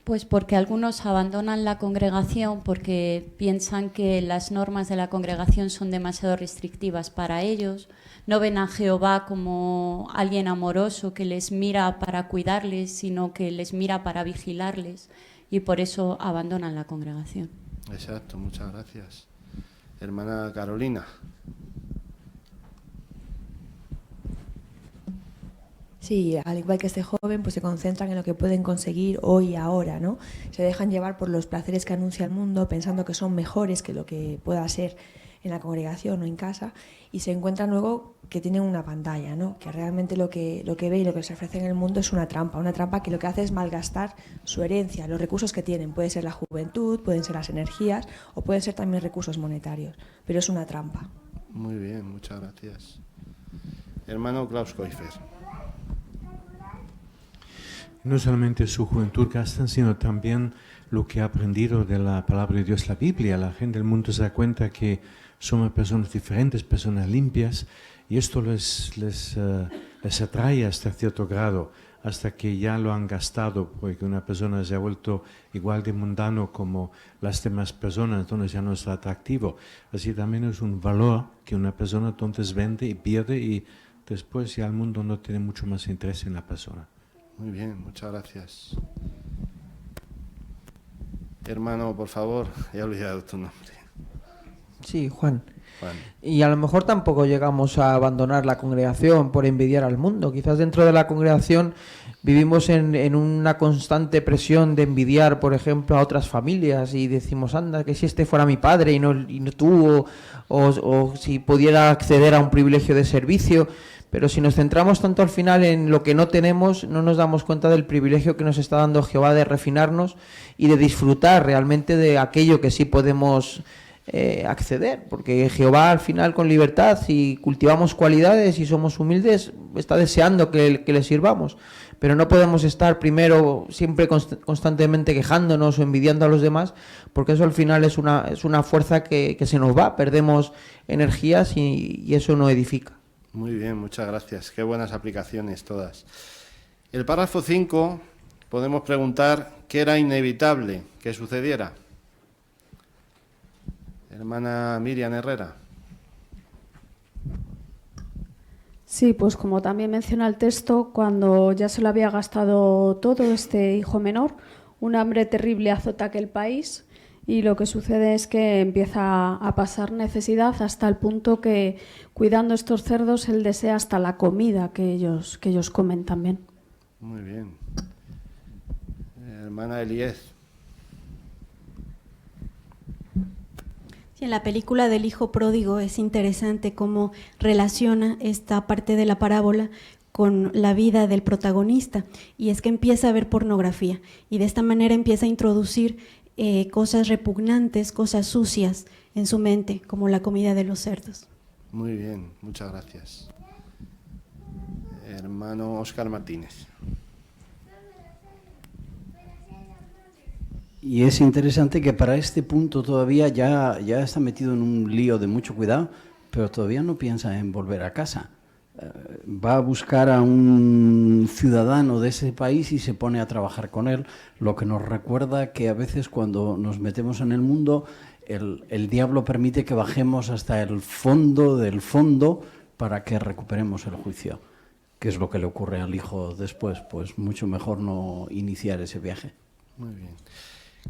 Pues porque algunos abandonan la congregación porque piensan que las normas de la congregación son demasiado restrictivas para ellos, no ven a Jehová como alguien amoroso que les mira para cuidarles, sino que les mira para vigilarles y por eso abandonan la congregación. Exacto, muchas gracias. Hermana Carolina. Sí, al igual que este joven, pues se concentran en lo que pueden conseguir hoy y ahora, ¿no? Se dejan llevar por los placeres que anuncia el mundo, pensando que son mejores que lo que pueda ser en la congregación o en casa, y se encuentran luego que tienen una pantalla, ¿no? Que realmente lo que ve y lo que se ofrece en el mundo es una trampa que lo que hace es malgastar su herencia, los recursos que tienen. Puede ser la juventud, pueden ser las energías o pueden ser también recursos monetarios, pero es una trampa. Muy bien, muchas gracias. Hermano Klaus Koifer. No solamente su juventud gastan, sino también lo que ha aprendido de la palabra de Dios, la Biblia. La gente del mundo se da cuenta que somos personas diferentes, personas limpias, y esto les atrae hasta cierto grado, hasta que ya lo han gastado, porque una persona se ha vuelto igual de mundano como las demás personas, entonces ya no es atractivo. Así también es un valor que una persona entonces vende y pierde, y después ya el mundo no tiene mucho más interés en la persona. Muy bien, muchas gracias. Hermano, por favor, he olvidado tu nombre. Sí, Juan. Juan. Y a lo mejor tampoco llegamos a abandonar la congregación por envidiar al mundo. Quizás dentro de la congregación vivimos en una constante presión de envidiar, por ejemplo, a otras familias y decimos, anda, que si este fuera mi padre y no tú, o si pudiera acceder a un privilegio de servicio. Pero si nos centramos tanto al final en lo que no tenemos, no nos damos cuenta del privilegio que nos está dando Jehová de refinarnos y de disfrutar realmente de aquello que sí podemos acceder. Porque Jehová al final, con libertad, si cultivamos cualidades y somos humildes, está deseando que le sirvamos. Pero no podemos estar primero siempre constantemente quejándonos o envidiando a los demás, porque eso al final es una fuerza que se nos va, perdemos energías y eso no edifica. Muy bien, muchas gracias. Qué buenas aplicaciones todas. El párrafo 5 podemos preguntar qué era inevitable que sucediera. Hermana Miriam Herrera. Sí, pues como también menciona el texto, cuando ya se lo había gastado todo este hijo menor, un hambre terrible azota aquel país y lo que sucede es que empieza a pasar necesidad hasta el punto que, cuidando estos cerdos, él desea hasta la comida que ellos comen también. Muy bien. Hermana Eliez. Sí, en la película del hijo pródigo es interesante cómo relaciona esta parte de la parábola con la vida del protagonista, y es que empieza a ver pornografía y de esta manera empieza a introducir cosas repugnantes, cosas sucias en su mente, como la comida de los cerdos. Muy bien, muchas gracias. Hermano Óscar Martínez. Y es interesante que para este punto todavía ya está metido en un lío de mucho cuidado, pero todavía no piensa en volver a casa. Va a buscar a un ciudadano de ese país y se pone a trabajar con él, lo que nos recuerda que a veces cuando nos metemos en el mundo el diablo permite que bajemos hasta el fondo del fondo para que recuperemos el juicio. ¿Qué es lo que le ocurre al hijo después? Pues mucho mejor no iniciar ese viaje. Muy bien.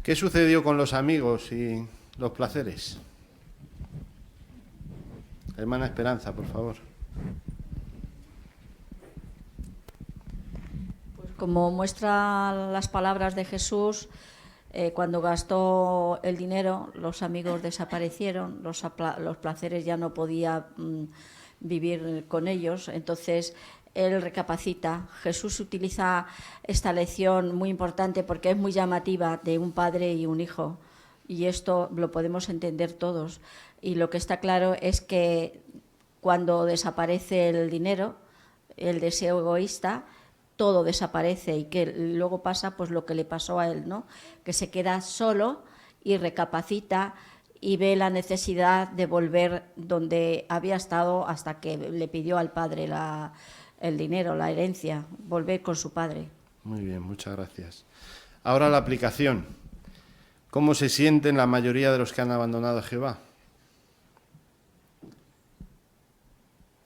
¿Qué sucedió con los amigos y los placeres? Hermana Esperanza, por favor. Pues como muestra las palabras de Jesús, cuando gastó el dinero, los amigos desaparecieron, los placeres ya no podía vivir con ellos, entonces él recapacita. Jesús utiliza esta lección muy importante porque es muy llamativa, de un padre y un hijo, y esto lo podemos entender todos. Y lo que está claro es que cuando desaparece el dinero, el deseo egoísta, todo desaparece, y que luego pasa pues lo que le pasó a él, ¿no? Que se queda solo y recapacita y ve la necesidad de volver donde había estado hasta que le pidió al padre el dinero, la herencia, volver con su padre. Muy bien, muchas gracias. Ahora la aplicación. ¿Cómo se sienten la mayoría de los que han abandonado a Jehová?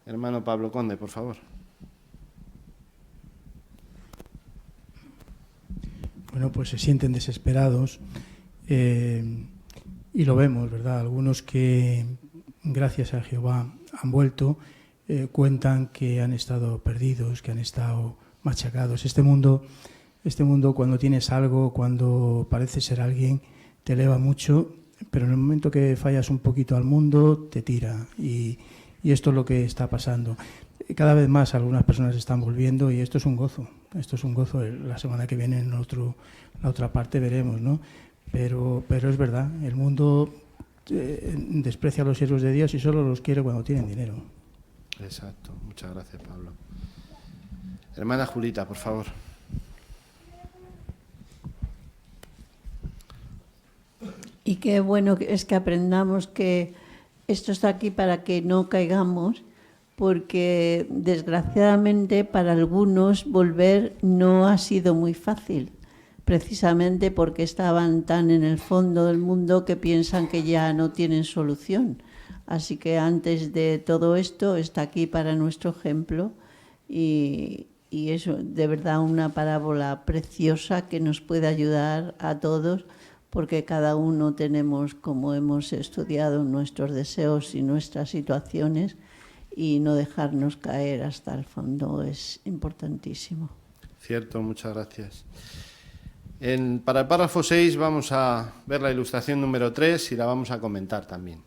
Hermano Pablo Conde, por favor. Bueno, pues se sienten desesperados y lo vemos, ¿verdad? Algunos que, gracias a Jehová, han vuelto, cuentan que han estado perdidos, que han estado machacados. Este mundo, cuando tienes algo, cuando pareces ser alguien, te eleva mucho, pero en el momento que fallas un poquito al mundo, te tira. Y esto es lo que está pasando. Cada vez más algunas personas están volviendo y esto es un gozo. Esto es un gozo. La semana que viene en la otra parte veremos, ¿no? Pero es verdad, el mundo desprecia a los siervos de Dios y solo los quiere cuando tienen dinero. Exacto. Muchas gracias, Pablo. Hermana Julita, por favor. Y qué bueno es que aprendamos que esto está aquí para que no caigamos, porque desgraciadamente para algunos volver no ha sido muy fácil, precisamente porque estaban tan en el fondo del mundo que piensan que ya no tienen solución. Así que antes de todo esto está aquí para nuestro ejemplo y es de verdad una parábola preciosa que nos puede ayudar a todos, porque cada uno tenemos, como hemos estudiado, nuestros deseos y nuestras situaciones, y no dejarnos caer hasta el fondo es importantísimo. Cierto, muchas gracias. Para el párrafo 6 vamos a ver la ilustración número 3 y la vamos a comentar también.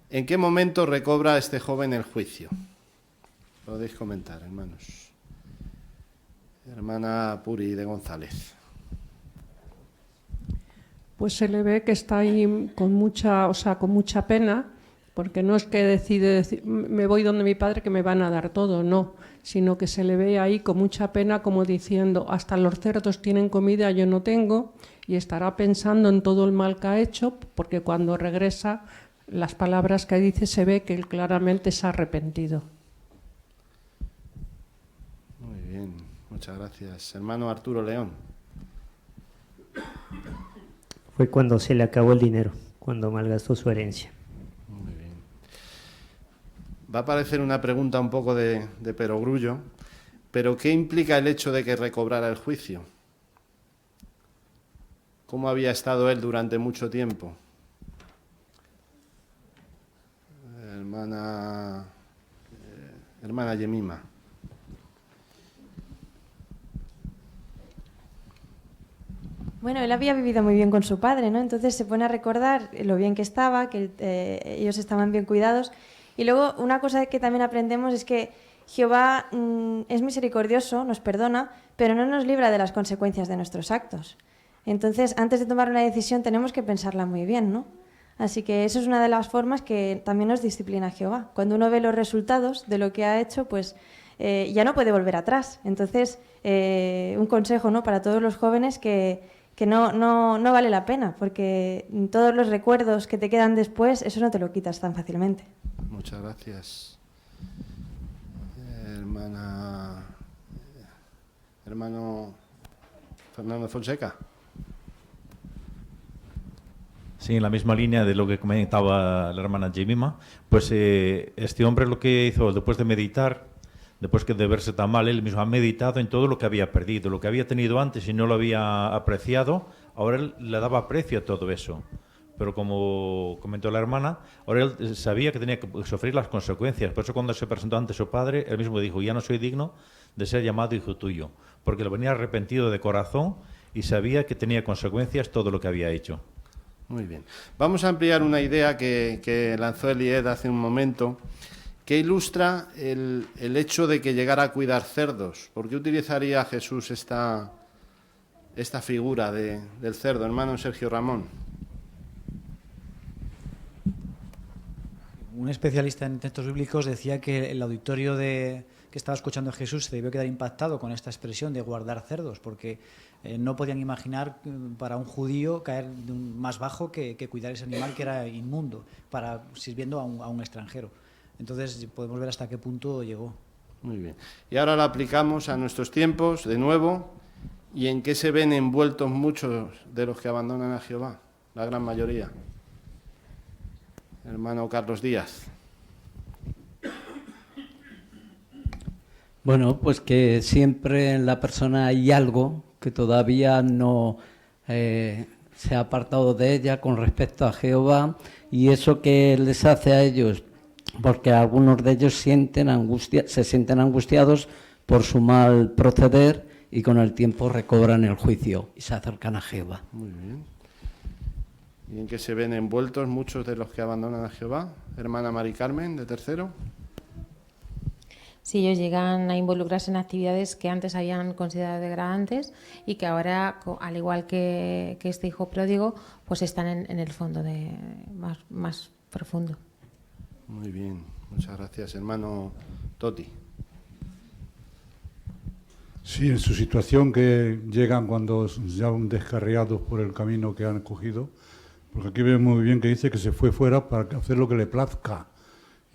¿En qué momento recobra este joven el juicio? Podéis comentar, hermanos. Hermana Puri de González. Pues se le ve que está ahí con mucha pena, porque no es que decide me voy donde mi padre que me van a dar todo, no, sino que se le ve ahí con mucha pena, como diciendo, hasta los cerdos tienen comida, yo no tengo, y estará pensando en todo el mal que ha hecho, porque cuando regresa, las palabras que dice, se ve que él claramente se ha arrepentido. Muy bien, muchas gracias. Hermano Arturo León. Fue cuando se le acabó el dinero, cuando malgastó su herencia. Muy bien. Va a parecer una pregunta un poco de perogrullo, pero ¿qué implica el hecho de que recobrara el juicio? ¿Cómo había estado él durante mucho tiempo? Hermana Yemima. Bueno, él había vivido muy bien con su padre, ¿no? Entonces se pone a recordar lo bien que estaba, que ellos estaban bien cuidados. Y luego una cosa que también aprendemos es que Jehová es misericordioso, nos perdona, pero no nos libra de las consecuencias de nuestros actos. Entonces, antes de tomar una decisión tenemos que pensarla muy bien, ¿no? Así que eso es una de las formas que también nos disciplina Jehová. Cuando uno ve los resultados de lo que ha hecho, pues ya no puede volver atrás. Entonces, un consejo, ¿no?, para todos los jóvenes que no vale la pena, porque todos los recuerdos que te quedan después, eso no te lo quitas tan fácilmente. Muchas gracias. Hermano Fernando Fonseca. Sí, en la misma línea de lo que comentaba la hermana Jemima, pues este hombre lo que hizo después de meditar, después de verse tan mal, él mismo ha meditado en todo lo que había perdido, lo que había tenido antes y no lo había apreciado, ahora él le daba aprecio a todo eso. Pero como comentó la hermana, ahora él sabía que tenía que sufrir las consecuencias. Por eso cuando se presentó ante su padre, él mismo dijo, ya no soy digno de ser llamado hijo tuyo, porque lo venía arrepentido de corazón y sabía que tenía consecuencias todo lo que había hecho. Muy bien. Vamos a ampliar una idea que lanzó Elied hace un momento, que ilustra el hecho de que llegara a cuidar cerdos. ¿Por qué utilizaría Jesús esta figura del cerdo? Hermano Sergio Ramón. Un especialista en textos bíblicos decía que el auditorio que estaba escuchando a Jesús se debió quedar impactado con esta expresión de guardar cerdos, porque no podían imaginar para un judío caer más bajo que cuidar ese animal que era inmundo, sirviendo a un extranjero. Entonces podemos ver hasta qué punto llegó. Muy bien. Y ahora lo aplicamos a nuestros tiempos, de nuevo, y en qué se ven envueltos muchos de los que abandonan a Jehová, la gran mayoría. Hermano Carlos Díaz. Bueno, pues que siempre en la persona hay algo que todavía no se ha apartado de ella con respecto a Jehová, y eso que les hace a ellos, porque algunos de ellos se sienten angustiados por su mal proceder y con el tiempo recobran el juicio y se acercan a Jehová. Muy bien. ¿Y en qué se ven envueltos muchos de los que abandonan a Jehová? Hermana Mari Carmen, de tercero. Sí, ellos llegan a involucrarse en actividades que antes habían considerado degradantes y que ahora, al igual que este hijo pródigo, pues están en el fondo más profundo. Muy bien, muchas gracias. Hermano Toti. Sí, en su situación, que llegan cuando ya descarriados por el camino que han cogido, porque aquí vemos muy bien que dice que se fue fuera para hacer lo que le plazca,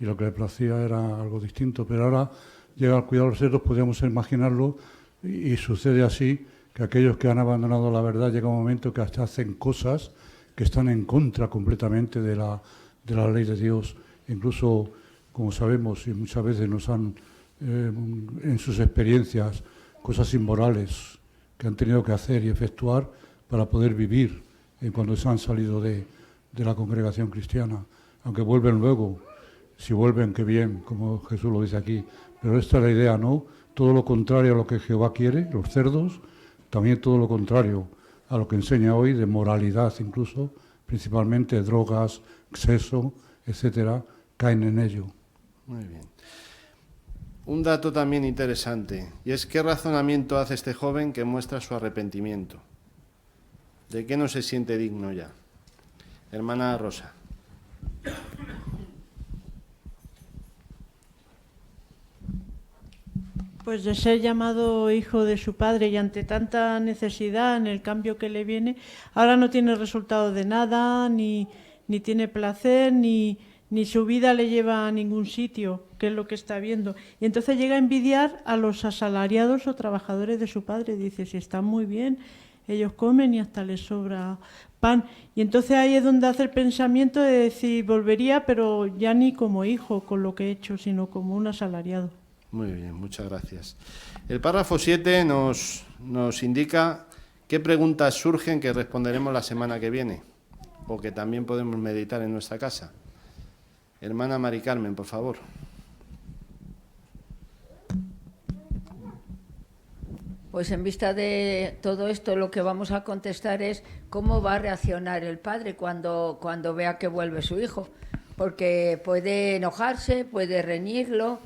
y lo que le placía era algo distinto, pero ahora llega al cuidar los cerdos, podríamos imaginarlo, y sucede así, que aquellos que han abandonado la verdad llega un momento que hasta hacen cosas que están en contra completamente de la ley de Dios, incluso, como sabemos, y muchas veces nos han, en sus experiencias, cosas inmorales que han tenido que hacer y efectuar para poder vivir cuando se han salido de la congregación cristiana, aunque vuelven luego, si vuelven, qué bien, como Jesús lo dice aquí, pero esta es la idea, ¿no? Todo lo contrario a lo que Jehová quiere, los cerdos, también todo lo contrario a lo que enseña hoy de moralidad, incluso, principalmente drogas, exceso, etcétera, caen en ello. Muy bien. Un dato también interesante, y es qué razonamiento hace este joven que muestra su arrepentimiento. ¿De qué no se siente digno ya? Hermana Rosa. Pues de ser llamado hijo de su padre, y ante tanta necesidad en el cambio que le viene, ahora no tiene resultado de nada, ni tiene placer, ni su vida le lleva a ningún sitio, que es lo que está viendo. Y entonces llega a envidiar a los asalariados o trabajadores de su padre. Dice, si están muy bien, ellos comen y hasta les sobra pan. Y entonces ahí es donde hace el pensamiento de decir, volvería, pero ya ni como hijo con lo que he hecho, sino como un asalariado. Muy bien, muchas gracias. El párrafo 7 nos indica qué preguntas surgen que responderemos la semana que viene, o que también podemos meditar en nuestra casa. Hermana Mari Carmen, por favor. Pues en vista de todo esto, lo que vamos a contestar es cómo va a reaccionar el padre cuando vea que vuelve su hijo. Porque puede enojarse, puede reñirlo,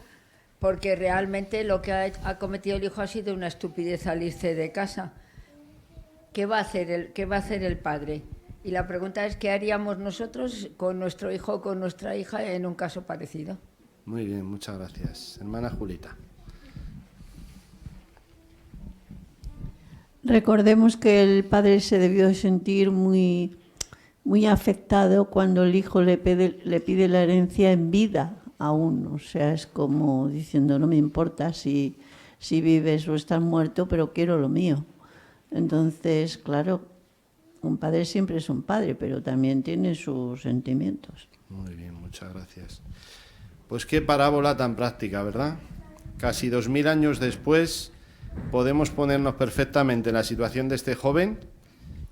porque realmente lo que ha cometido el hijo ha sido una estupidez al irse de casa. ¿Qué va a hacer el padre? Y la pregunta es, ¿qué haríamos nosotros con nuestro hijo o con nuestra hija en un caso parecido? Muy bien, muchas gracias. Hermana Julita. Recordemos que el padre se debió sentir muy, muy afectado cuando el hijo le pide la herencia en vida aún. O sea, es como diciendo, no me importa si vives o estás muerto, pero quiero lo mío. Entonces, claro, Un padre siempre es un padre, pero también tiene sus sentimientos. Muy bien, muchas gracias. Pues qué parábola tan práctica, ¿verdad? Casi 2000 años después podemos ponernos perfectamente en la situación de este joven,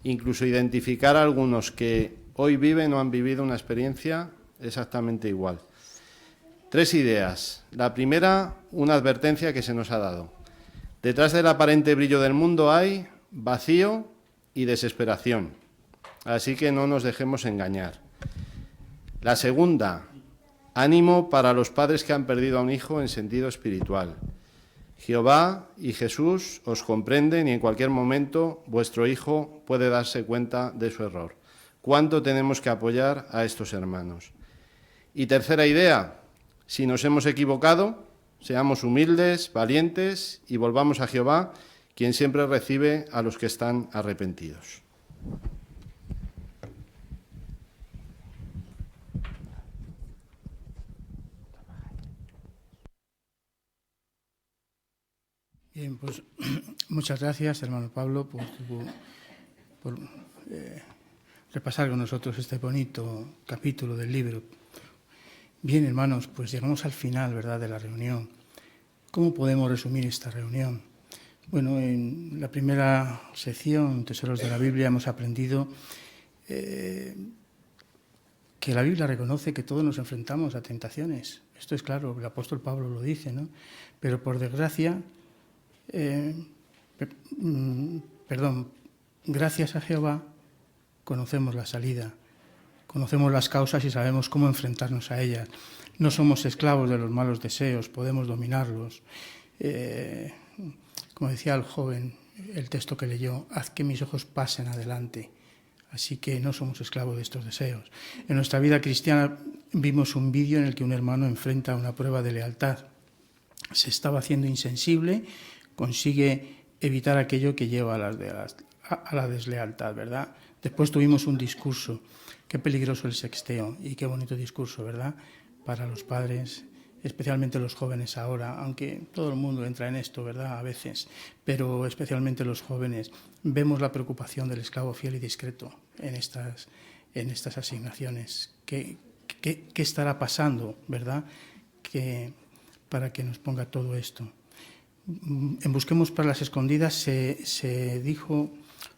incluso identificar a algunos que hoy viven o han vivido una experiencia exactamente igual. 3 ideas. La primera, una advertencia que se nos ha dado. Detrás del aparente brillo del mundo hay vacío y desesperación. Así que no nos dejemos engañar. La segunda, ánimo para los padres que han perdido a un hijo en sentido espiritual. Jehová y Jesús os comprenden y en cualquier momento vuestro hijo puede darse cuenta de su error. ¿Cuánto tenemos que apoyar a estos hermanos? Y tercera idea, si nos hemos equivocado, seamos humildes, valientes y volvamos a Jehová, quien siempre recibe a los que están arrepentidos. Bien, pues muchas gracias, hermano Pablo, por repasar con nosotros este bonito capítulo del libro. Bien, hermanos, pues llegamos al final, ¿verdad?, de la reunión. ¿Cómo podemos resumir esta reunión? Bueno, en la primera sección, Tesoros de la Biblia, hemos aprendido que la Biblia reconoce que todos nos enfrentamos a tentaciones. Esto es claro, el apóstol Pablo lo dice, ¿no? Pero por desgracia, gracias a Jehová conocemos la salida, conocemos las causas y sabemos cómo enfrentarnos a ellas. No somos esclavos de los malos deseos, podemos dominarlos. Como decía el joven, el texto que leyó, haz que mis ojos pasen adelante. Así que no somos esclavos de estos deseos. En nuestra vida cristiana vimos un vídeo en el que un hermano enfrenta una prueba de lealtad. Se estaba haciendo insensible, consigue evitar aquello que lleva a la deslealtad, ¿verdad? Después tuvimos un discurso. Qué peligroso el sexteo y qué bonito discurso, ¿verdad?, para los padres, especialmente los jóvenes ahora, aunque todo el mundo entra en esto, ¿verdad?, a veces, pero especialmente los jóvenes. Vemos la preocupación del esclavo fiel y discreto en estas asignaciones. ¿Qué estará pasando, verdad?, para que nos ponga todo esto? En Busquemos Perlas Escondidas se dijo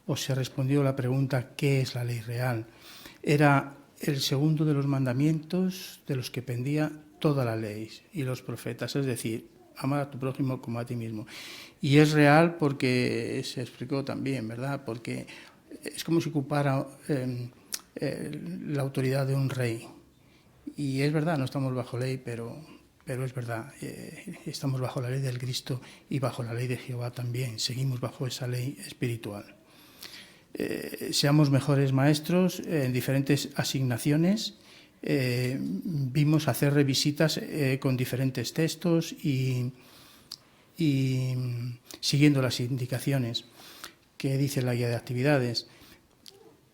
o se respondió la pregunta ¿qué es la ley real? Era el segundo de los mandamientos de los que pendía toda la ley y los profetas, es decir, amar a tu prójimo como a ti mismo. Y es real porque se explicó también, ¿verdad?, porque es como si ocupara la autoridad de un rey. Y es verdad, no estamos bajo ley, pero es verdad, estamos bajo la ley del Cristo y bajo la ley de Jehová también, seguimos bajo esa ley espiritual. Seamos mejores maestros en diferentes asignaciones. Vimos hacer revisitas con diferentes textos y siguiendo las indicaciones que dice la guía de actividades.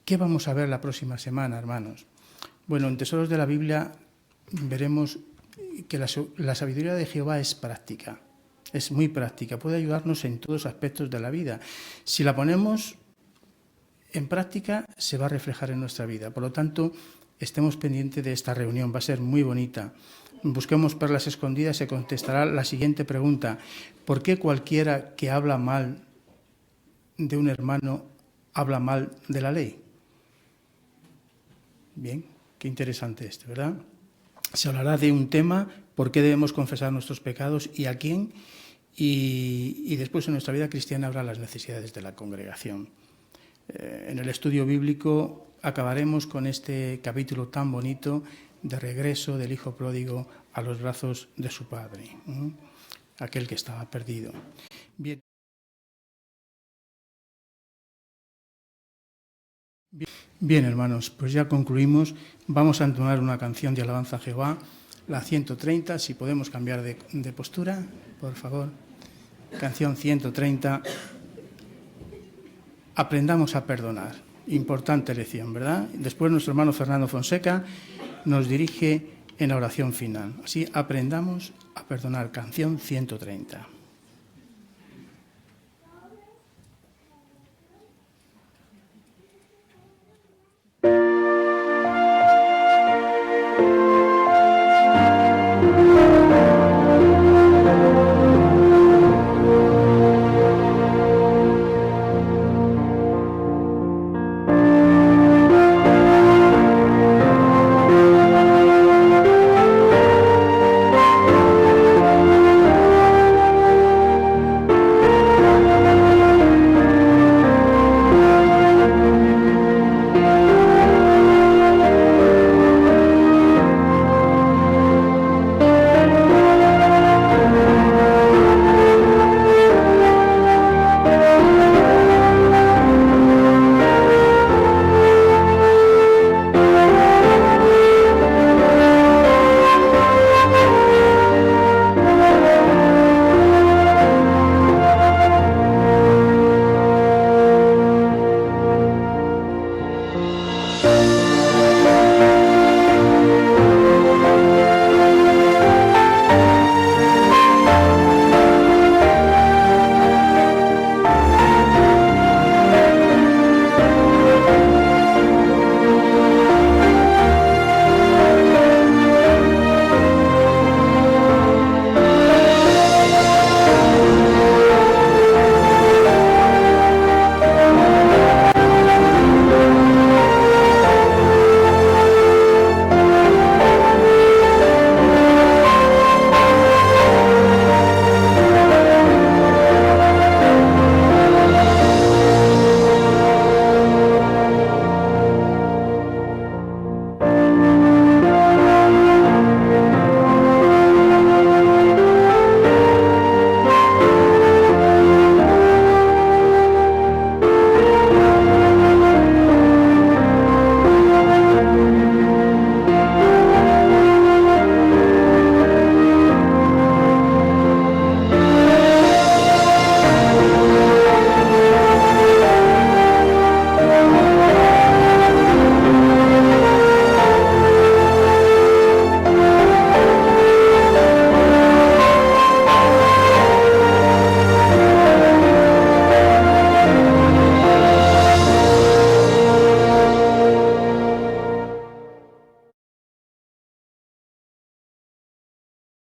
¿Qué vamos a ver la próxima semana, hermanos? Bueno, en Tesoros de la Biblia veremos que la sabiduría de Jehová es práctica, es muy práctica, puede ayudarnos en todos los aspectos de la vida. Si la ponemos en práctica, se va a reflejar en nuestra vida. Por lo tanto, estemos pendientes de esta reunión, va a ser muy bonita. Busquemos Perlas Escondidas, se contestará la siguiente pregunta: ¿por qué cualquiera que habla mal de un hermano habla mal de la ley? Bien, qué interesante esto, ¿verdad? Se hablará de un tema, por qué debemos confesar nuestros pecados y a quién, y después en nuestra vida cristiana habrá las necesidades de la congregación. En el estudio bíblico acabaremos con este capítulo tan bonito de regreso del hijo pródigo a los brazos de su padre, aquel que estaba perdido. Bien, hermanos, pues ya concluimos. Vamos a entonar una canción de alabanza a Jehová, la 130, si podemos cambiar de postura, por favor. Canción 130. Aprendamos a perdonar. Importante lección, ¿verdad? Después nuestro hermano Fernando Fonseca nos dirige en la oración final. Así aprendamos a perdonar. Canción 130.